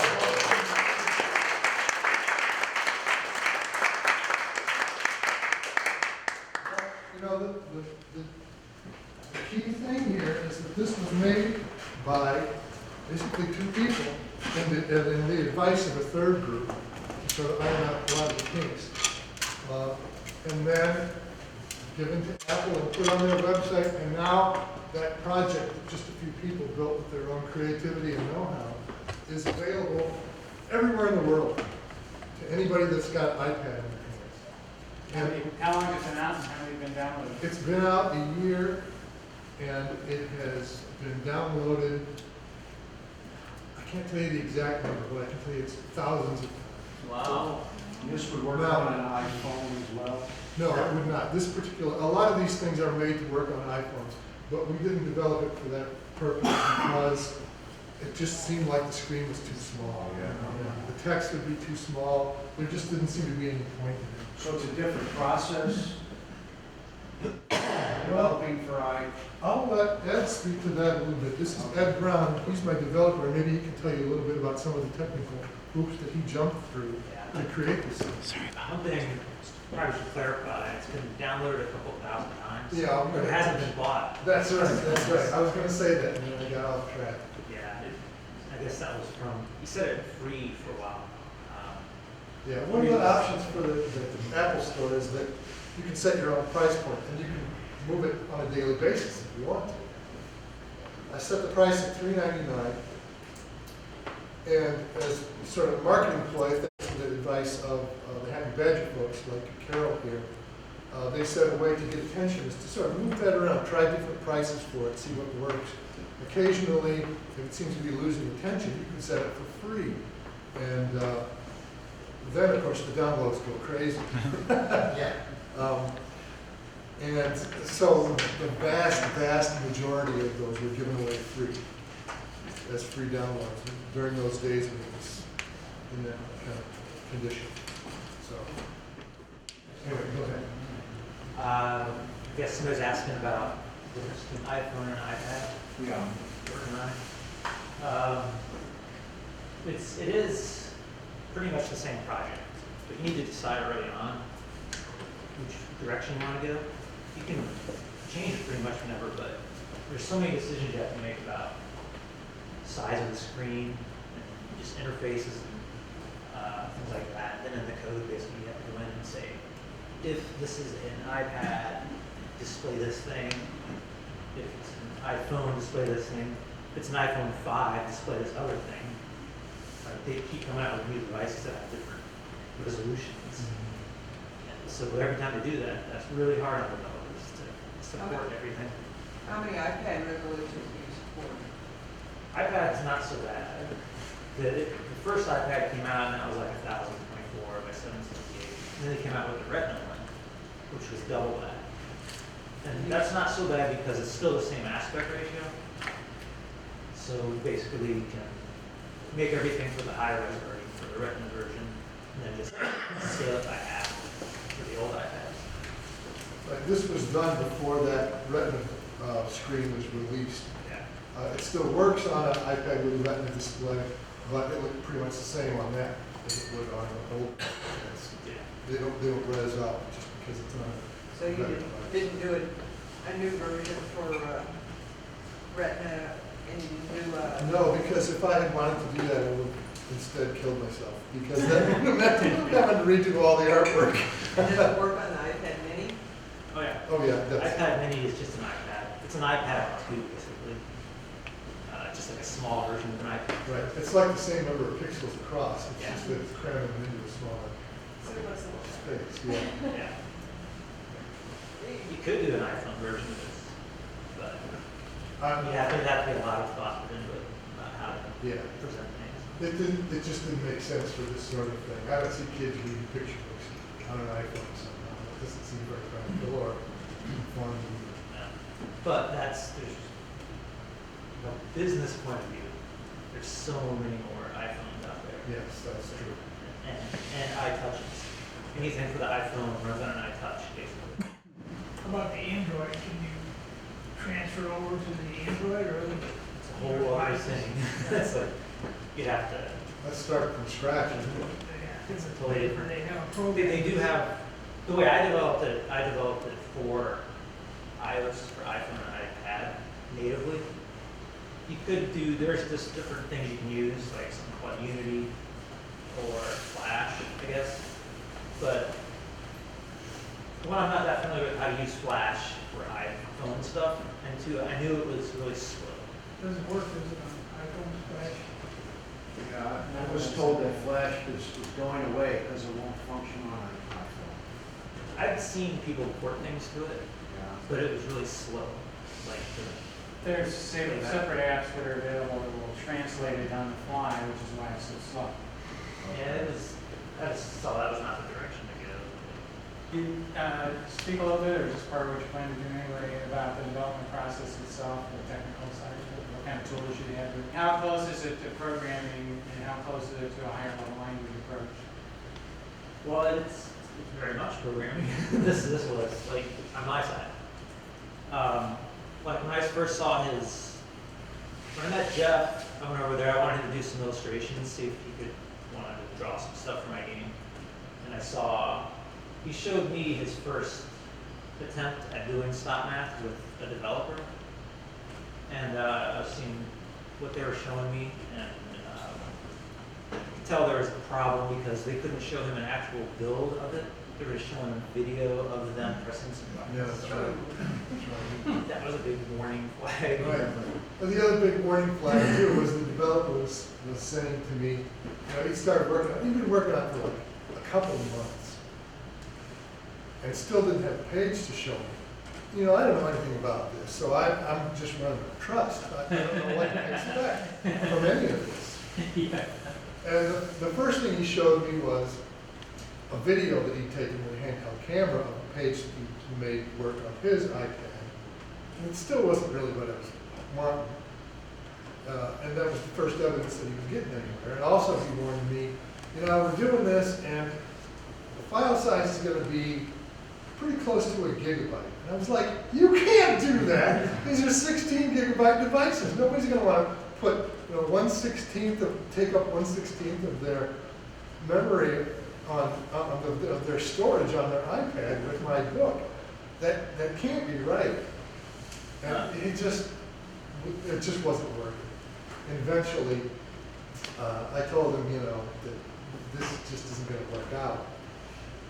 You know, the key thing here is that this was made by basically 2 people in the advice of a 3rd group to sort of iron out a lot of the kinks. And then given to Apple and put on their website, and now that project that just a few people built with their own creativity and know-how is available everywhere in the world to anybody that's got an iPad in their hands. How long has it been out and how many have been downloaded? It's been out a year, and it has been downloaded. I can't tell you the exact number, but I can tell you it's thousands of times. Wow. This would work Now- on an iPhone as well? No, it would not. This particular, a lot of these things are made to work on iPhones, but we didn't develop it for that purpose because it just seemed like the screen was too small. The text would be too small. There just didn't seem to be any point in it. So it's a different process developing for I'll let Ed speak to that a little bit. This is Ed Brown. He's my developer. Maybe he can tell you a little bit about some of the technical hoops that he jumped through to create this thing. One thing, probably should clarify, it's been downloaded a couple thousand times. Yeah, But it hasn't been bought. That's right. That's right. I was going to say that, and then I got off track. Yeah, I guess that was from, he said it free for a while. Yeah, one of the options for the Apple Store is that you can set your own price point, and you can move it on a daily basis if you want to. I set the price at $3.99. And as sort of a marketing ploy, thanks to the advice of the Happy Badger folks like Carol here, they said a way to get attention is to sort of move that around, try different prices for it, see what works. Occasionally, if it seems to be losing attention, you can set it for free. And then, of course, the downloads go crazy. Yeah. And so the vast majority of those were given away free, as free downloads during those days when it was in that kind of condition. So, anyway, go ahead. I guess somebody's asking about the difference between iPhone and iPad. Yeah. Working on it. It is pretty much the same project, but you need to decide early on which direction you want to go. You can change it pretty much whenever, but there's so many decisions you have to make about size of the screen, and just interfaces, and things like that. Then in the code, basically, you have to go in and say, if this is an iPad, display this thing. If it's an iPhone, display this thing. If it's an iPhone 5, display this other thing. They keep coming out with new devices that have different resolutions. And so every time they do that, that's really hard on developers to support everything. How many iPad resolutions do you support? iPad's not so bad. The first iPad came out and that was like 1024 by 768. And then they came out with the Retina one, which was double that. And that's not so bad because it's still the same aspect ratio. So basically you can make everything for the high-res version, for the Retina version, and then just scale it by half for the old iPads. Like this was done before that Retina screen was released. Yeah. It still works on an iPad with a Retina display, but it looked pretty much the same on that as it would on an old iPad. Yeah. They don't res out just because it's on. So you didn't do a new version for Retina and new. No, because if I had wanted to do that, I would have instead killed myself. Because that would have meant having to redo all the artwork. Does it work on the iPad Mini? Oh yeah. Oh yeah, that's. iPad Mini is just an iPad. It's an iPad 2 basically. Just like a small version of an iPad. Right, it's like the same number of pixels across, it's Yeah. just that it's cramming them into a smaller So it looks a little space, yeah. Yeah. You could do an iPhone version of this, but yeah, there'd have to be a lot of thought put into it about how to Yeah. present things. It just didn't make sense for this sort of thing. I don't see kids reading picture books on an iPhone somehow. It doesn't seem very practical or fun. Yeah. But there's from a business point of view, there's so many more iPhones out there. Yes, that's true. And iTouches. Anything for the iPhone runs on an iTouch, basically. How about the Android? Can you transfer over to the Android or? It's a whole other thing. It's like, you'd have to, Let's start from scratch. Isn't it? it's a totally different. They have a program. They do have, the way I developed it for iOS, for iPhone and iPad natively. You could do, there's just different things you can use, like something called Unity or Flash, I guess. But one, I'm not that familiar with how to use Flash for iPhone stuff, and two, I knew it was really slow. Doesn't work, does it, on iPhone Flash? Yeah, I was told that Flash is going away because it won't function on an iPhone. I've seen people port things to it, Yeah. but it was really slow. Like, There's separate apps that are available that will translate it on the fly, which is why it's so slow. yeah, I just saw that was not the direction to go. You speak a little bit, or just part of what you plan to do anyway, about the development process itself, the technical side of it, what kind of tools you have. How close is it to programming, and how close is it to a higher level language approach? Well, it's very much programming. this was like on my side. Like when I first saw when I met Jeff, I went over there. I wanted him to do some illustrations, see if he wanted to draw some stuff for my game. And he showed me his first attempt at doing stop math with a developer. And I was seeing what they were showing me, and you could tell there was a problem because they couldn't show him an actual build of it. They were showing a video of them pressing some buttons. Yeah, that's right. That's right. That was a big warning flag. Right. Well, the other big warning flag too was the developer was saying to me, he started working, he'd been working on it for like a couple of months, and still didn't have a page to show me. I don't know anything about this, so I'm just running on trust. I don't know what to expect from any of this. Yeah. And the first thing he showed me was a video that he'd taken with a handheld camera of a page that he made work on his iPad. And it still wasn't really what I was wanting. And that was the first evidence that he was getting anywhere. And also he warned me, we're doing this and the file size is going to be pretty close to a gigabyte. And I was like, you can't do that. These are 16 gigabyte devices. Nobody's going to want to put 1/16 take up 1/16 of their memory of their storage on their iPad with my book. That can't be right. And it just wasn't working. And eventually, I told him, that this just isn't going to work out.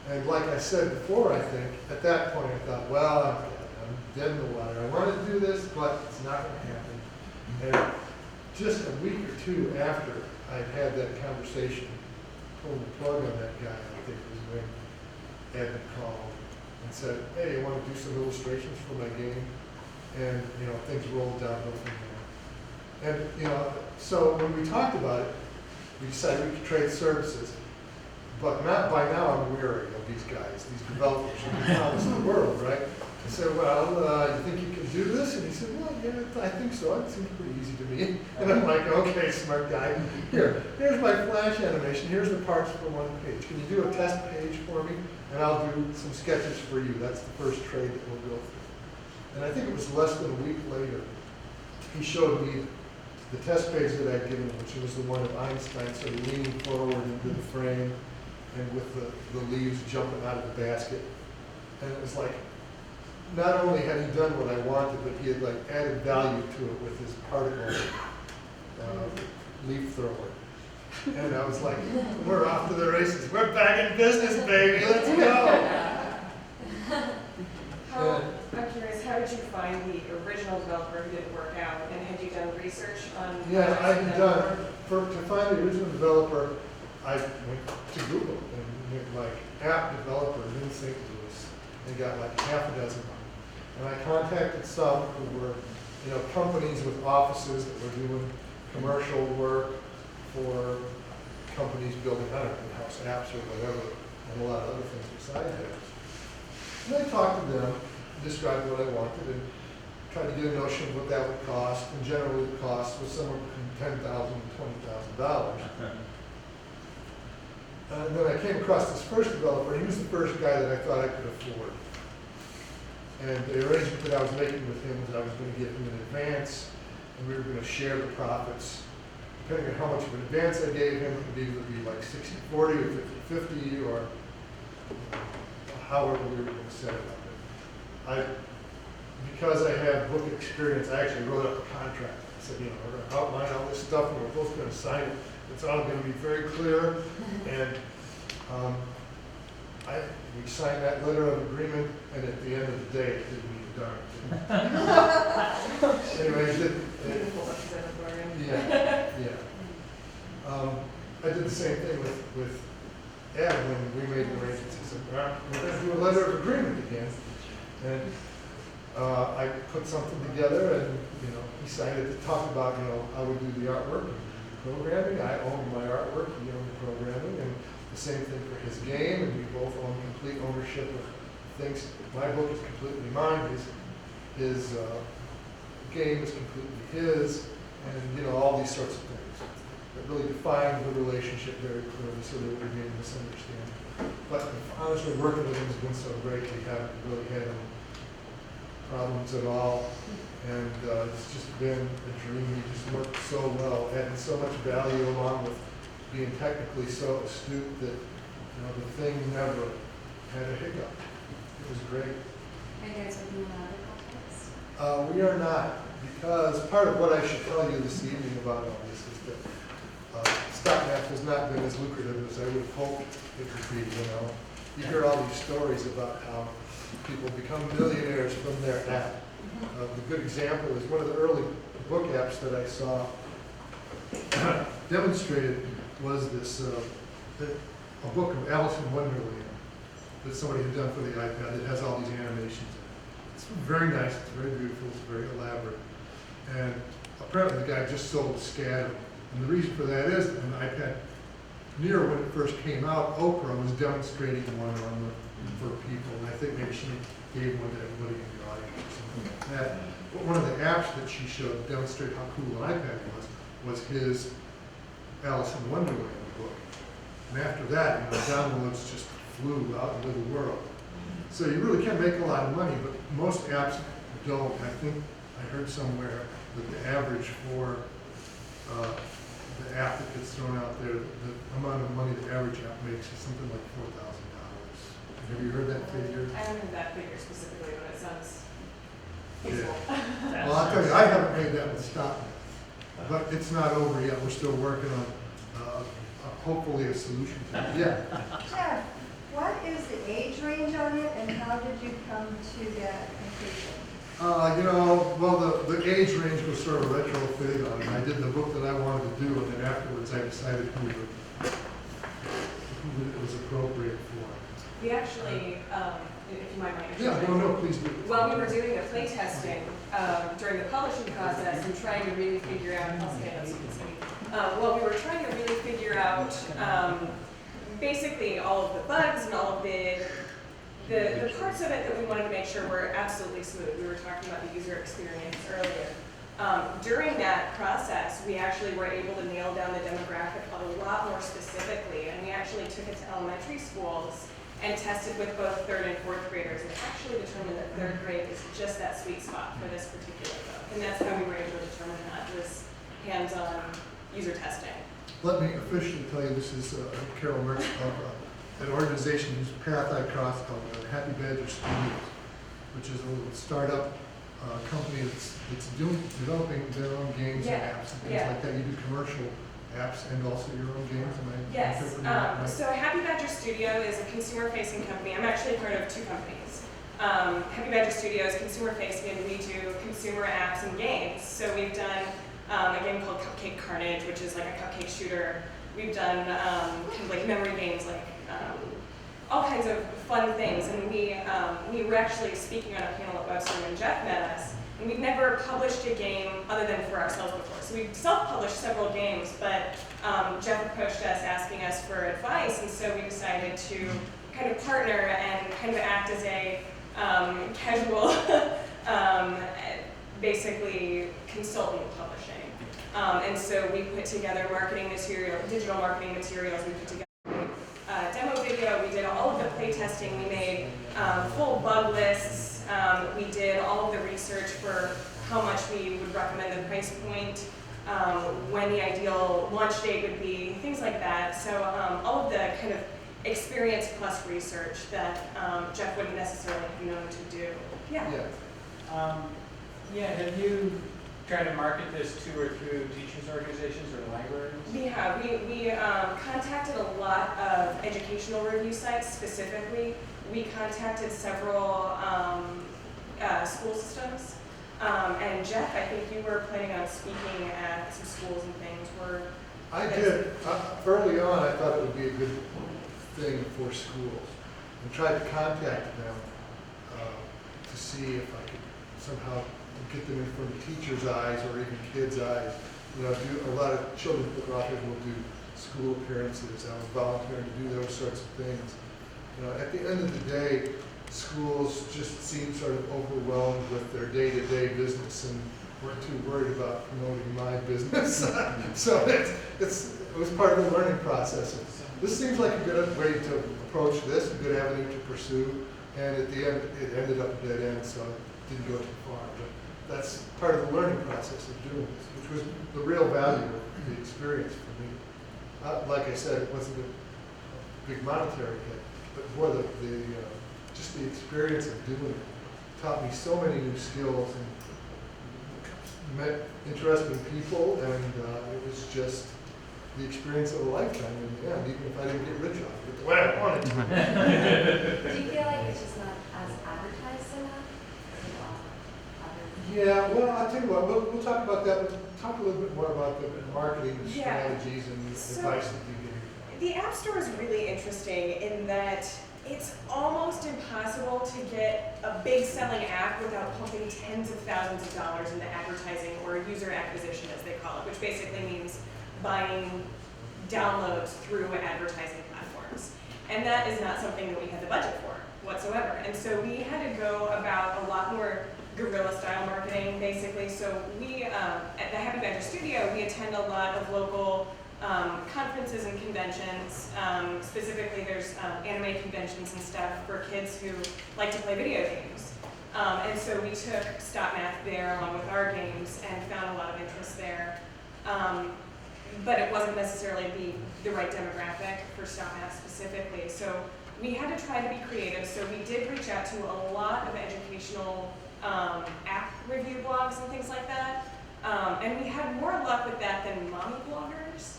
And like I said before, I think, at that point I thought, well, I'm dead in the water. I want to do this, but it's not going to happen. And just a week or two after I'd had that conversation, pulled the plug on that guy, I think it was when Ed called and said, hey, I want to do some illustrations for my game. And, things rolled downhill from there. And, so when we talked about it, we decided we could trade services. But not by now I'm weary of these guys, these developers who promise the world, right? I said, well, you think you can do this? And he said, well, yeah, I think so. It seems pretty easy to me. And I'm like, okay, smart guy. Here's my flash animation. Here's the parts for one page. Can you do a test page for me? And I'll do some sketches for you. That's the first trade that we'll go through. And I think it was less than a week later, he showed me the test page that I'd given him, which was the one of Einstein sort of leaning forward into the frame and with the leaves jumping out of the basket. And it was like, not only had he done what I wanted, but he had added value to it with his particle leaf thrower. And I was like, we're off to the races. We're back in business, baby. Let's go. I'm curious, how did you find the original developer who didn't work out? And had you done research on? Yeah, I had done. To find the original developer, I went to Google and went app developer in St. Louis and got half a dozen of them. And I contacted some who were, companies with offices that were doing commercial work for companies building, in-house apps or whatever, and a lot of other things besides that. And I talked to them, described what I wanted, and tried to get a notion of what that would cost. And generally the cost was somewhere between $10,000 and $20,000. And then I came across this first developer. He was the first guy that I thought I could afford. And the arrangement that I was making with him was I was going to give him an advance, and we were going to share the profits. Depending on how much of an advance I gave him, it would either be 60-40 or 50-50 or however we were going to set it up. Because I have book experience, I actually wrote up a contract. I said, we're going to outline all this stuff, and we're both going to sign it. It's all going to be very clear. And we signed that letter of agreement, and at the end of the day, it didn't mean a darn thing. Anyway, it did. I did the same thing with Ed when we made the arrangements. He said, we're going to do a letter of agreement again. And I put something together, and he signed it to talk about I would do the artwork and the programming. I owned my artwork, he owned the programming, and the same thing for his game, and we both own complete ownership of things. My book is completely mine. His game is completely his, and all these sorts of things. It really defined the relationship very clearly, so there would be a misunderstanding. But honestly, working with him has been so great. We haven't really had any problems at all, and it's just been a dream. He just worked so well, adding so much value along with being technically so astute that the thing never had a hiccup. It was great. Are you guys working on other projects? We are not, because part of what I should tell you this evening about all this is that stock math has not been as lucrative as I would have hoped it would be. You hear all these stories about how people become millionaires from their app, The good example is one of the early book apps that I saw demonstrated was this, a book of Alice in Wonderland that somebody had done for the iPad. It has all these animations in it. It's very nice, it's very beautiful, it's very elaborate. And apparently the guy just sold scattered. And the reason for that is that an iPad Nero, when it first came out, Oprah was demonstrating one for people, and I think maybe she gave one to everybody in the audience or something like that. But one of the apps that she showed to demonstrate how cool an iPad was his Alice in Wonderland book. And after that, downloads just flew out into the world. So you really can make a lot of money, but most apps don't. I think I heard somewhere that the average for the app that gets thrown out there, the amount of money the average app makes is something like $4,000. Have you heard that figure? I haven't heard that figure specifically, but it sounds Yeah. useful. Well, I'll tell you, I haven't made that with StopNet, but it's not over yet. We're still working on hopefully a solution to it. Yeah. Jeff, what is the age range on it, and how did you come to that conclusion? Well, the age range was sort of retrofitted on it. I did the book that I wanted to do, and then afterwards I decided who it was appropriate for. We actually, if you might mind. Yeah, no, please do. While we were doing the play testing during the publishing process and trying to really figure out, I'll stand up so you can see me. While we were trying to really figure out basically all of the bugs and all of the parts of it that we wanted to make sure were absolutely smooth. We were talking about the user experience earlier. During that process, we actually were able to nail down the demographic a lot more specifically, and we actually took it to elementary schools and tested with both 3rd and 4th graders, and actually determined that 3rd grade is just that sweet spot for this particular book. And that's how we were able to determine that, was hands-on user testing. Let me officially tell you, this is Carol Mertz of an organization whose path I crossed called Happy Badger Studios, which is a little startup company that's developing their own games and apps and things like that. You do commercial apps and also your own games, am I Yes. interpreting that right? So Happy Badger Studio is a consumer-facing company. I'm actually part of 2 companies. Happy Badger Studio is consumer-facing, and we do consumer apps and games. So we've done a game called Cupcake Carnage, which is like a cupcake shooter. We've done kind of like memory games, like all kinds of fun things. And we were actually speaking on a panel at Webster when Jeff met us. And we've never published a game other than for ourselves before. So we've self-published several games, but Jeff approached us asking us for advice, and so we decided to kind of partner and kind of act as a casual, basically consultant publishing. And so we put together marketing material, digital marketing materials. We put together a demo video. We did all of the play testing. We made full bug lists. We did all of the research for how much we would recommend the price point, when the ideal launch date would be, things like that. So all of the kind of experience plus research that Jeff wouldn't necessarily have known to do. Yeah. Have you tried to market this to or through teachers' organizations or libraries? We have. We contacted a lot of educational review sites specifically. We contacted several school systems. And Jeff, I think you were planning on speaking at some schools and things. I did. Early on, I thought it would be a good thing for schools, and tried to contact them to see if I could somehow get them in front of teachers' eyes or even kids' eyes. A lot of children's book authors will do school appearances. I was volunteering to do those sorts of things. At the end of the day, schools just seem sort of overwhelmed with their day-to-day business and weren't too worried about promoting my business. So it was part of the learning process. This seems like a good way to approach this, a good avenue to pursue, and at the end, it ended up a dead end, so it didn't go too far. But that's part of the learning process of doing this, which was the real value of the experience for me. Like I said, it wasn't a big monetary hit, but more just the experience of doing it taught me so many new skills and met interesting people, and it was just the experience of a lifetime in the end, even if I didn't get rich off it the way I wanted to. Do you feel like it's just not as advertised enough? Yeah, well, I'll tell you what, we'll talk about that, we'll talk a little bit more about the marketing strategies and advice that you give. The App Store is really interesting in that it's almost impossible to get a big selling app without pumping tens of thousands of dollars into advertising or user acquisition, as they call it, which basically means buying downloads through advertising platforms. And that is not something that we had the budget for whatsoever. And so we had to go about a lot more guerrilla style marketing, basically. So we, at the Happy Badger Studio, we attend a lot of local conferences and conventions. Specifically, there's anime conventions and stuff for kids who like to play video games. And so we took Stop Math there along with our games and found a lot of interest there. But it wasn't necessarily the right demographic for Stop Math specifically. So we had to try to be creative. So we did reach out to a lot of educational app review blogs and things like that. And we had more luck with that than mommy bloggers.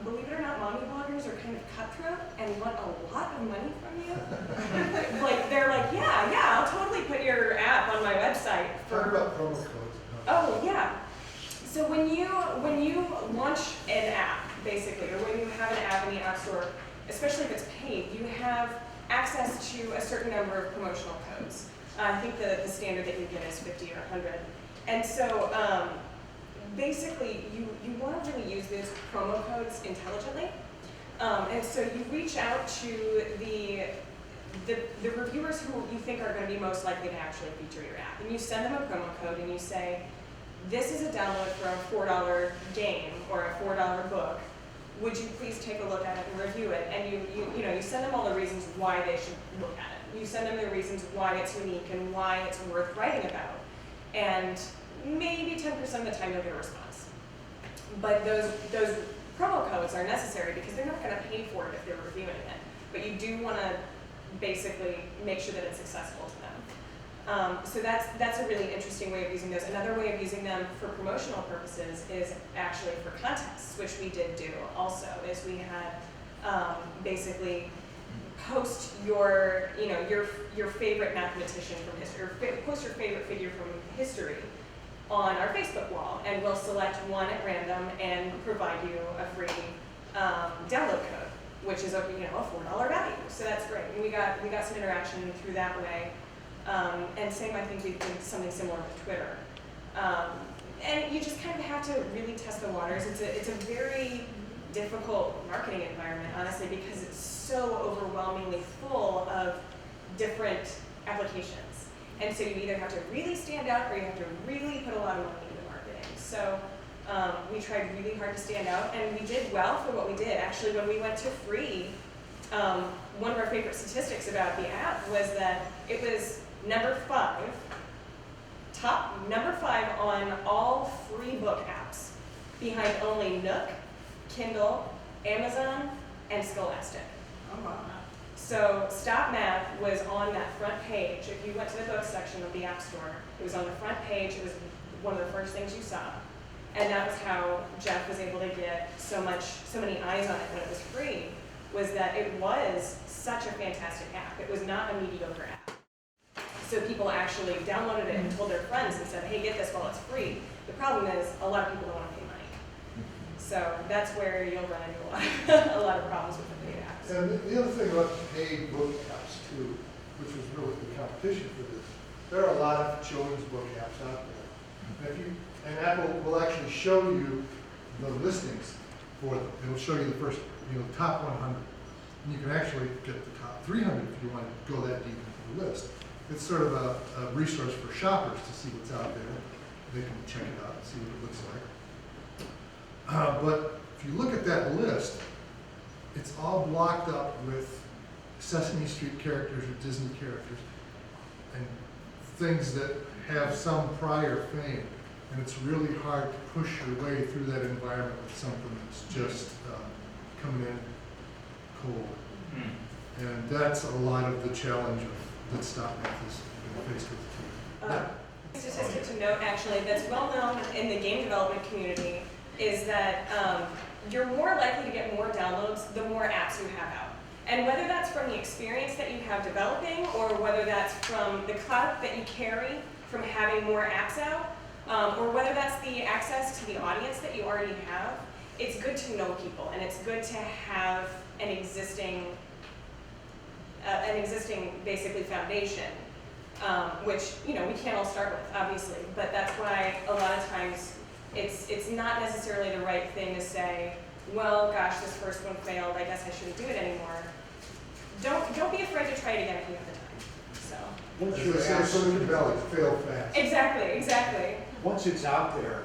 Believe it or not, mommy bloggers are kind of cutthroat and want a lot of money from you. Like, they're like, yeah, I'll totally put your app on my website. Talk about promo codes. Oh, yeah. So when you launch an app, basically, or when you have an app in the App Store, especially if it's paid, you have access to a certain number of promotional codes. I think the standard that you get is 50 or 100. And so basically, you want to really use those promo codes intelligently. And so you reach out to the reviewers who you think are going to be most likely to actually feature your app. And you send them a promo code and you say, this is a download for a $4 game or a $4 book. Would you please take a look at it and review it? And you send them all the reasons why they should look at it. You send them the reasons why it's unique and why it's worth writing about. And maybe 10% of the time you'll get a response. But those promo codes are necessary because they're not going to pay for it if they're reviewing it. But you do want to basically make sure that it's accessible to them. So that's a really interesting way of using those. Another way of using them for promotional purposes is actually for contests, which we did do also, is we had basically post your favorite mathematician from history, or post your favorite figure from history on our Facebook wall, and we'll select one at random and provide you a free download code, which is a $4 value. So that's great. And we got some interaction through that way. And same, I think we did something similar with Twitter. And you just kind of have to really test the waters. It's a very difficult marketing environment, honestly, because it's so overwhelmingly full of different applications. And so you either have to really stand out or you have to really put a lot of money into marketing. So we tried really hard to stand out, and we did well for what we did. Actually, when we went to free, one of our favorite statistics about the app was that it was top number 5 on all free book apps, behind only Nook, Kindle, Amazon, and Scholastic. Oh, wow. So Stop Math was on that front page. If you went to the book section of the App Store, it was on the front page. It was one of the first things you saw. And that was how Jeff was able to get so many eyes on it when it was free, was that it was such a fantastic app. It was not a mediocre app. So people actually downloaded it and told their friends and said, hey, get this while it's free. The problem is a lot of people don't want to pay money. So that's where you'll run into a lot of problems with the paid apps. And the other thing about paid book apps too, which was really the competition for this, there are a lot of children's book apps out there. And Apple will actually show you the listings for them. It'll show you the first, top 100. And you can actually get the top 300 if you want to go that deep into the list. It's sort of a resource for shoppers to see what's out there. They can check it out and see what it looks like. But if you look at that list, it's all blocked up with Sesame Street characters or Disney characters and things that have some prior fame. And it's really hard to push your way through that environment with something that's just coming in cold. And that's a lot of the challenge that Stop Math has been faced with. Statistic to note, actually, that's well known in the game development community is that you're more likely to get more downloads the more apps you have out. And whether that's from the experience that you have developing or whether that's from the clout that you carry from having more apps out, or whether that's the access to the audience that you already have. It's good to know people, and it's good to have an existing basically foundation, which, you know, we can't all start with, obviously, but that's why a lot of times it's not necessarily the right thing to say, well, gosh, this first one failed, I guess I shouldn't do it anymore. Don't be afraid to try it again if you have the time, so. Once your app, fail fast. Exactly. once it's out there,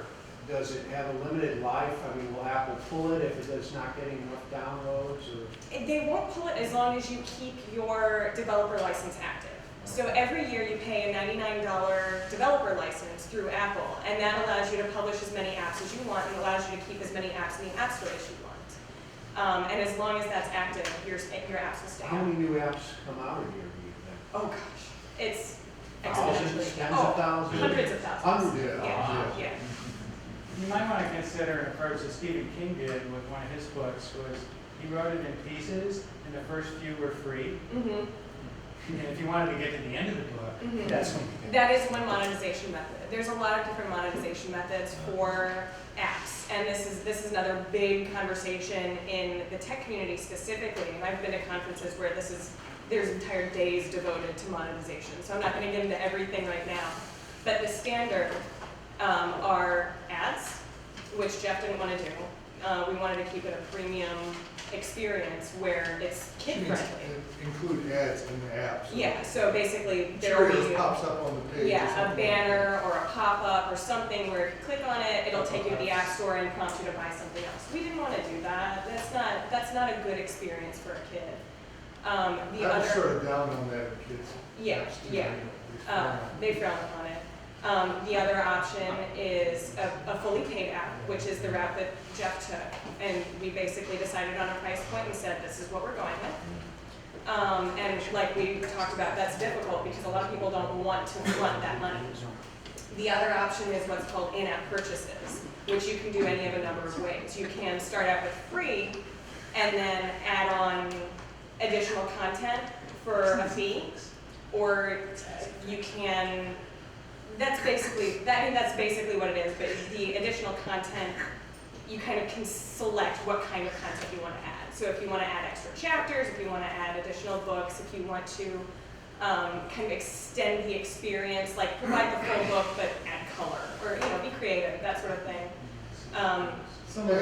does it have a limited life? I mean, will Apple pull it if it's not getting enough downloads, or? They won't pull it as long as you keep your developer license active. So every year you pay a $99 developer license through Apple, and that allows you to publish as many apps as you want and allows you to keep as many apps in the App Store as you want. And as long as that's active, your apps will stay How active. many new apps come out a year, do you think? Oh gosh, it's Thousands, exponentially. tens of thousands? Hundreds of thousands. Hundreds, Yeah. You might want to consider an approach that Stephen King did with one of his books, was he wrote it in pieces, and the first few were free. Mm-hmm. And if you wanted to get to the end of the book, Mhm. that's when you can. That is one monetization method. There's a lot of different monetization methods for apps, and this is another big conversation in the tech community specifically. And I've been to conferences where there's entire days devoted to monetization. So I'm not going to get into everything right now, but the standard are ads, which Jeff didn't want to do. We wanted to keep it a premium experience where it's kid friendly. Include ads in the app. So Yeah, so basically there'll Cheerios be pops up on the page. or a something like banner or a pop-up or something where if you click on it, it'll take you to the App Store and prompt you to buy something else. We didn't want to do that. That's not a good experience for a kid. The I was other, sort of down on that with kids. Yeah, apps too, yeah. you know, they frown upon it. The other option is a fully paid app, which is the route that Jeff took. And we basically decided on a price point and said, this is what we're going with. And like we talked about, that's difficult because a lot of people don't want to front that money. The other option is what's called in-app purchases, which you can do any of a number of ways. You can start out with free and then add on additional content for a fee, or you can, that's basically what it is, but the additional content, you kind of can select what kind of content you want to add. So if you want to add extra chapters, if you want to add additional books, if you want to kind of extend the experience, like provide the full book but add color, or be creative, that sort of thing. Some of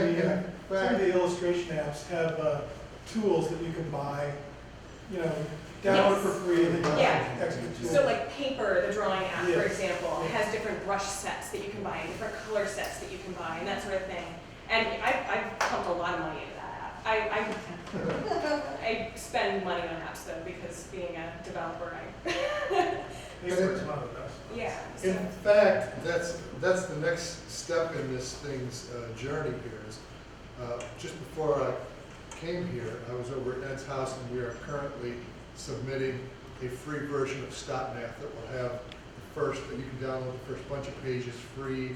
the illustration apps have tools that you can buy, download for free, and then extra tools. So like Paper, the drawing app, for Yes. example, has different brush sets that you can buy, and different color sets that you can buy, and that sort of thing. And I've pumped a lot of money into that app. I spend money on apps though, because being a developer, yeah. So. In fact, that's the next step in this thing's journey here is, just before I came here, I was over at Ed's house and we are currently submitting a free version of StopMath that will have that you can download the first bunch of pages free,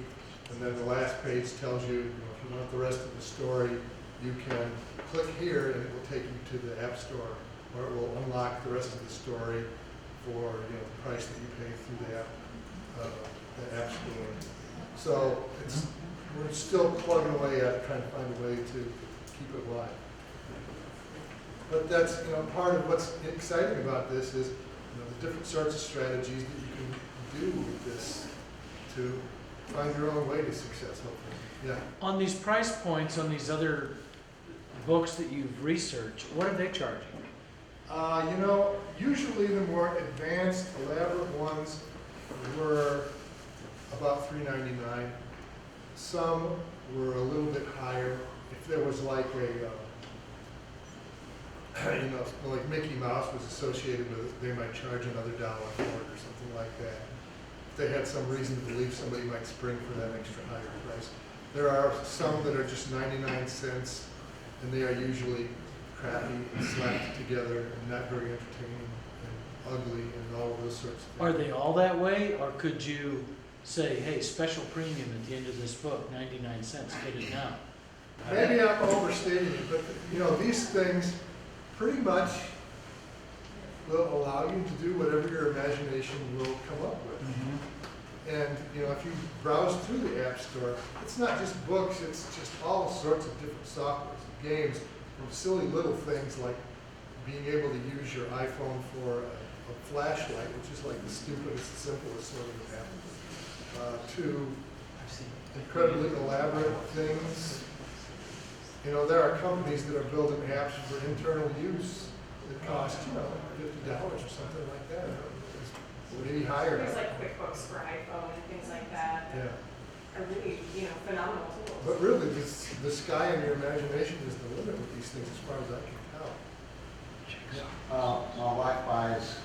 and then the last page tells you, if you want the rest of the story, you can click here and it will take you to the App Store, or it will unlock the rest of the story for the price that you pay through the App Store. So we're still plugging away at trying to find a way to keep it live. But that's part of what's exciting about this is the different sorts of strategies that you can do with this to find your own way to success. Hopefully, yeah. On these price points, on these other books that you've researched, what are they charging? Usually the more advanced, elaborate ones were about $3.99. Some were a little bit higher. If there was like like Mickey Mouse was associated with it, they might charge another $1 for it or something like that. If they had some reason to believe somebody might spring for that extra higher price. There are some that are just 99 cents, and they are usually crappy and slapped together and not very entertaining and ugly and all of those sorts of things. Are they all that way, or could you say, hey, special premium at the end of this book, 99 cents, get it now? Maybe I'm overstating it, but these things pretty much will allow you to do whatever your imagination will come up with. And, you know, if you browse through the App Store, it's not just books, it's just all sorts of different softwares and games, from silly little things like being able to use your iPhone for a flashlight, which is like the stupidest, simplest sort of app, to incredibly elaborate things. You know, there are companies that are building apps for internal use that cost, you know, $50 or something like that. Maybe higher. Things like QuickBooks for iPhone and things like that Yeah. are really, you know, phenomenal tools. But really, the sky in your imagination is the limit with these things, as far as I can tell. My wife buys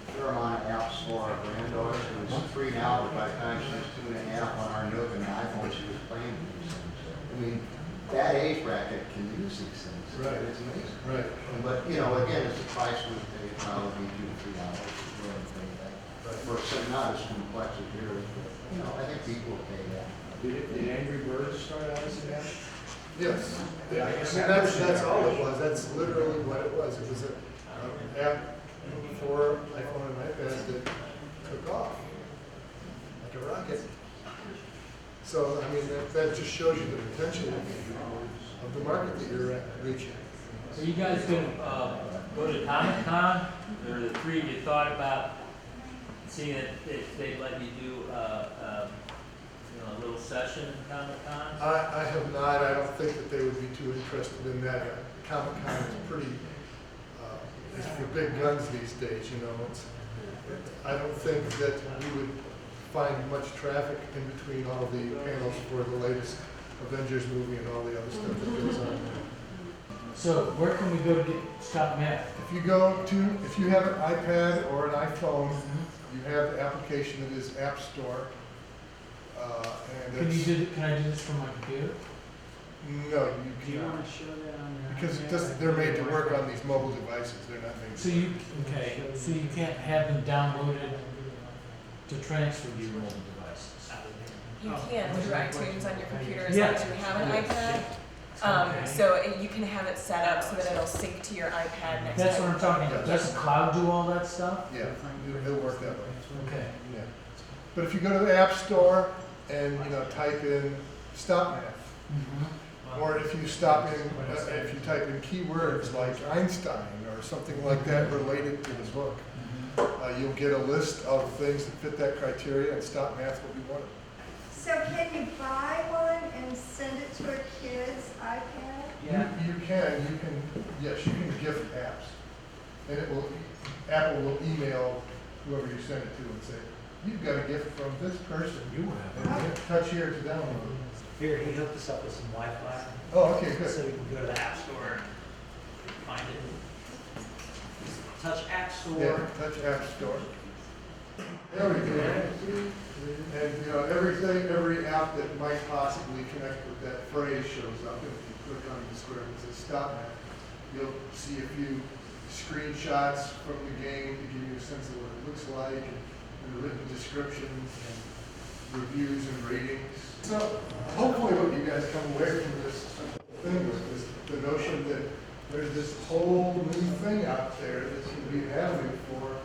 a fair amount of apps for our granddaughter, who is 3 now, but by the time she was 2.5 on our Nook and iPhone, she was playing these things. I mean, that age bracket can use these things. Right. It's amazing. Right. But, you know, again, it's a price we pay, probably $2 to $3 for something not as complex as yours, but, you know, I think people will pay that. Did Angry Birds start out as an app? Yes. Yeah, I I guess mean, that's all it was. That's literally what it was. It was an app for iPhone and iPad that took off like a rocket. So, I mean, that just shows you the potential of the market that you're reaching. Are you guys gonna go to Comic-Con, or the three of you thought about seeing if they'd let you do you know, a little session in Comic-Con? I have not. I don't think that they would be too interested in that. Comic-Con is pretty, it's for big guns these days, you know. I don't think that we would find much traffic in between all the panels for the latest Avengers movie and all the other stuff that goes on there. So where can we go to get Stop Math? If you have an iPad or an iPhone, you have the application that is App Store. And Can I do this from my computer? No, you Do you cannot. want to show that on your? Because they're made to work on these mobile devices. They're not made. So you can't have them downloaded to transfer to your mobile devices. You can through iTunes on your computer as Yeah. long as you have an iPad. Okay. So you can have it set up so that it'll sync to your iPad next That's time. what I'm talking about. Does the cloud do all that stuff? Yeah, it'll work that way. Okay. Yeah. But if you go to the App Store and, you know, type in Stop Math, or if you if you type in keywords like Einstein or something like that related to the book, you'll get a list of things that fit that criteria, and Stop Math will be one of them. So can you buy one and send it to a kid's iPad? Yeah. You can, yes, you can gift apps. And Apple will email whoever you send it to and say, you've got a gift from this person. You have. And touch here to download. Here, he hooked us up with some Wi-Fi. Oh, okay, good. So we can go to the App Store and find it. Touch App Store. Yeah, touch App Store. There we go. And, you know, every app that might possibly connect with that phrase shows up. And if you click on the square that says Stop Math, you'll see a few screenshots from the game to give you a sense of what it looks like, and written descriptions and reviews and ratings. So hopefully what you guys come away from this thing with is the notion that there's this whole new thing out there that's going to be an avenue for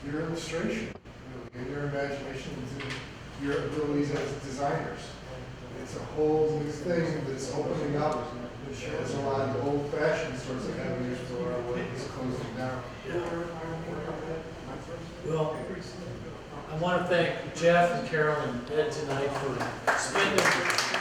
your illustration, really, and your imaginations and your abilities as designers. It's a whole new thing that's opening up. There's a lot of old-fashioned sorts of avenues for what is closing down. Well, I want to thank Jeff and Carol and Ed tonight for spending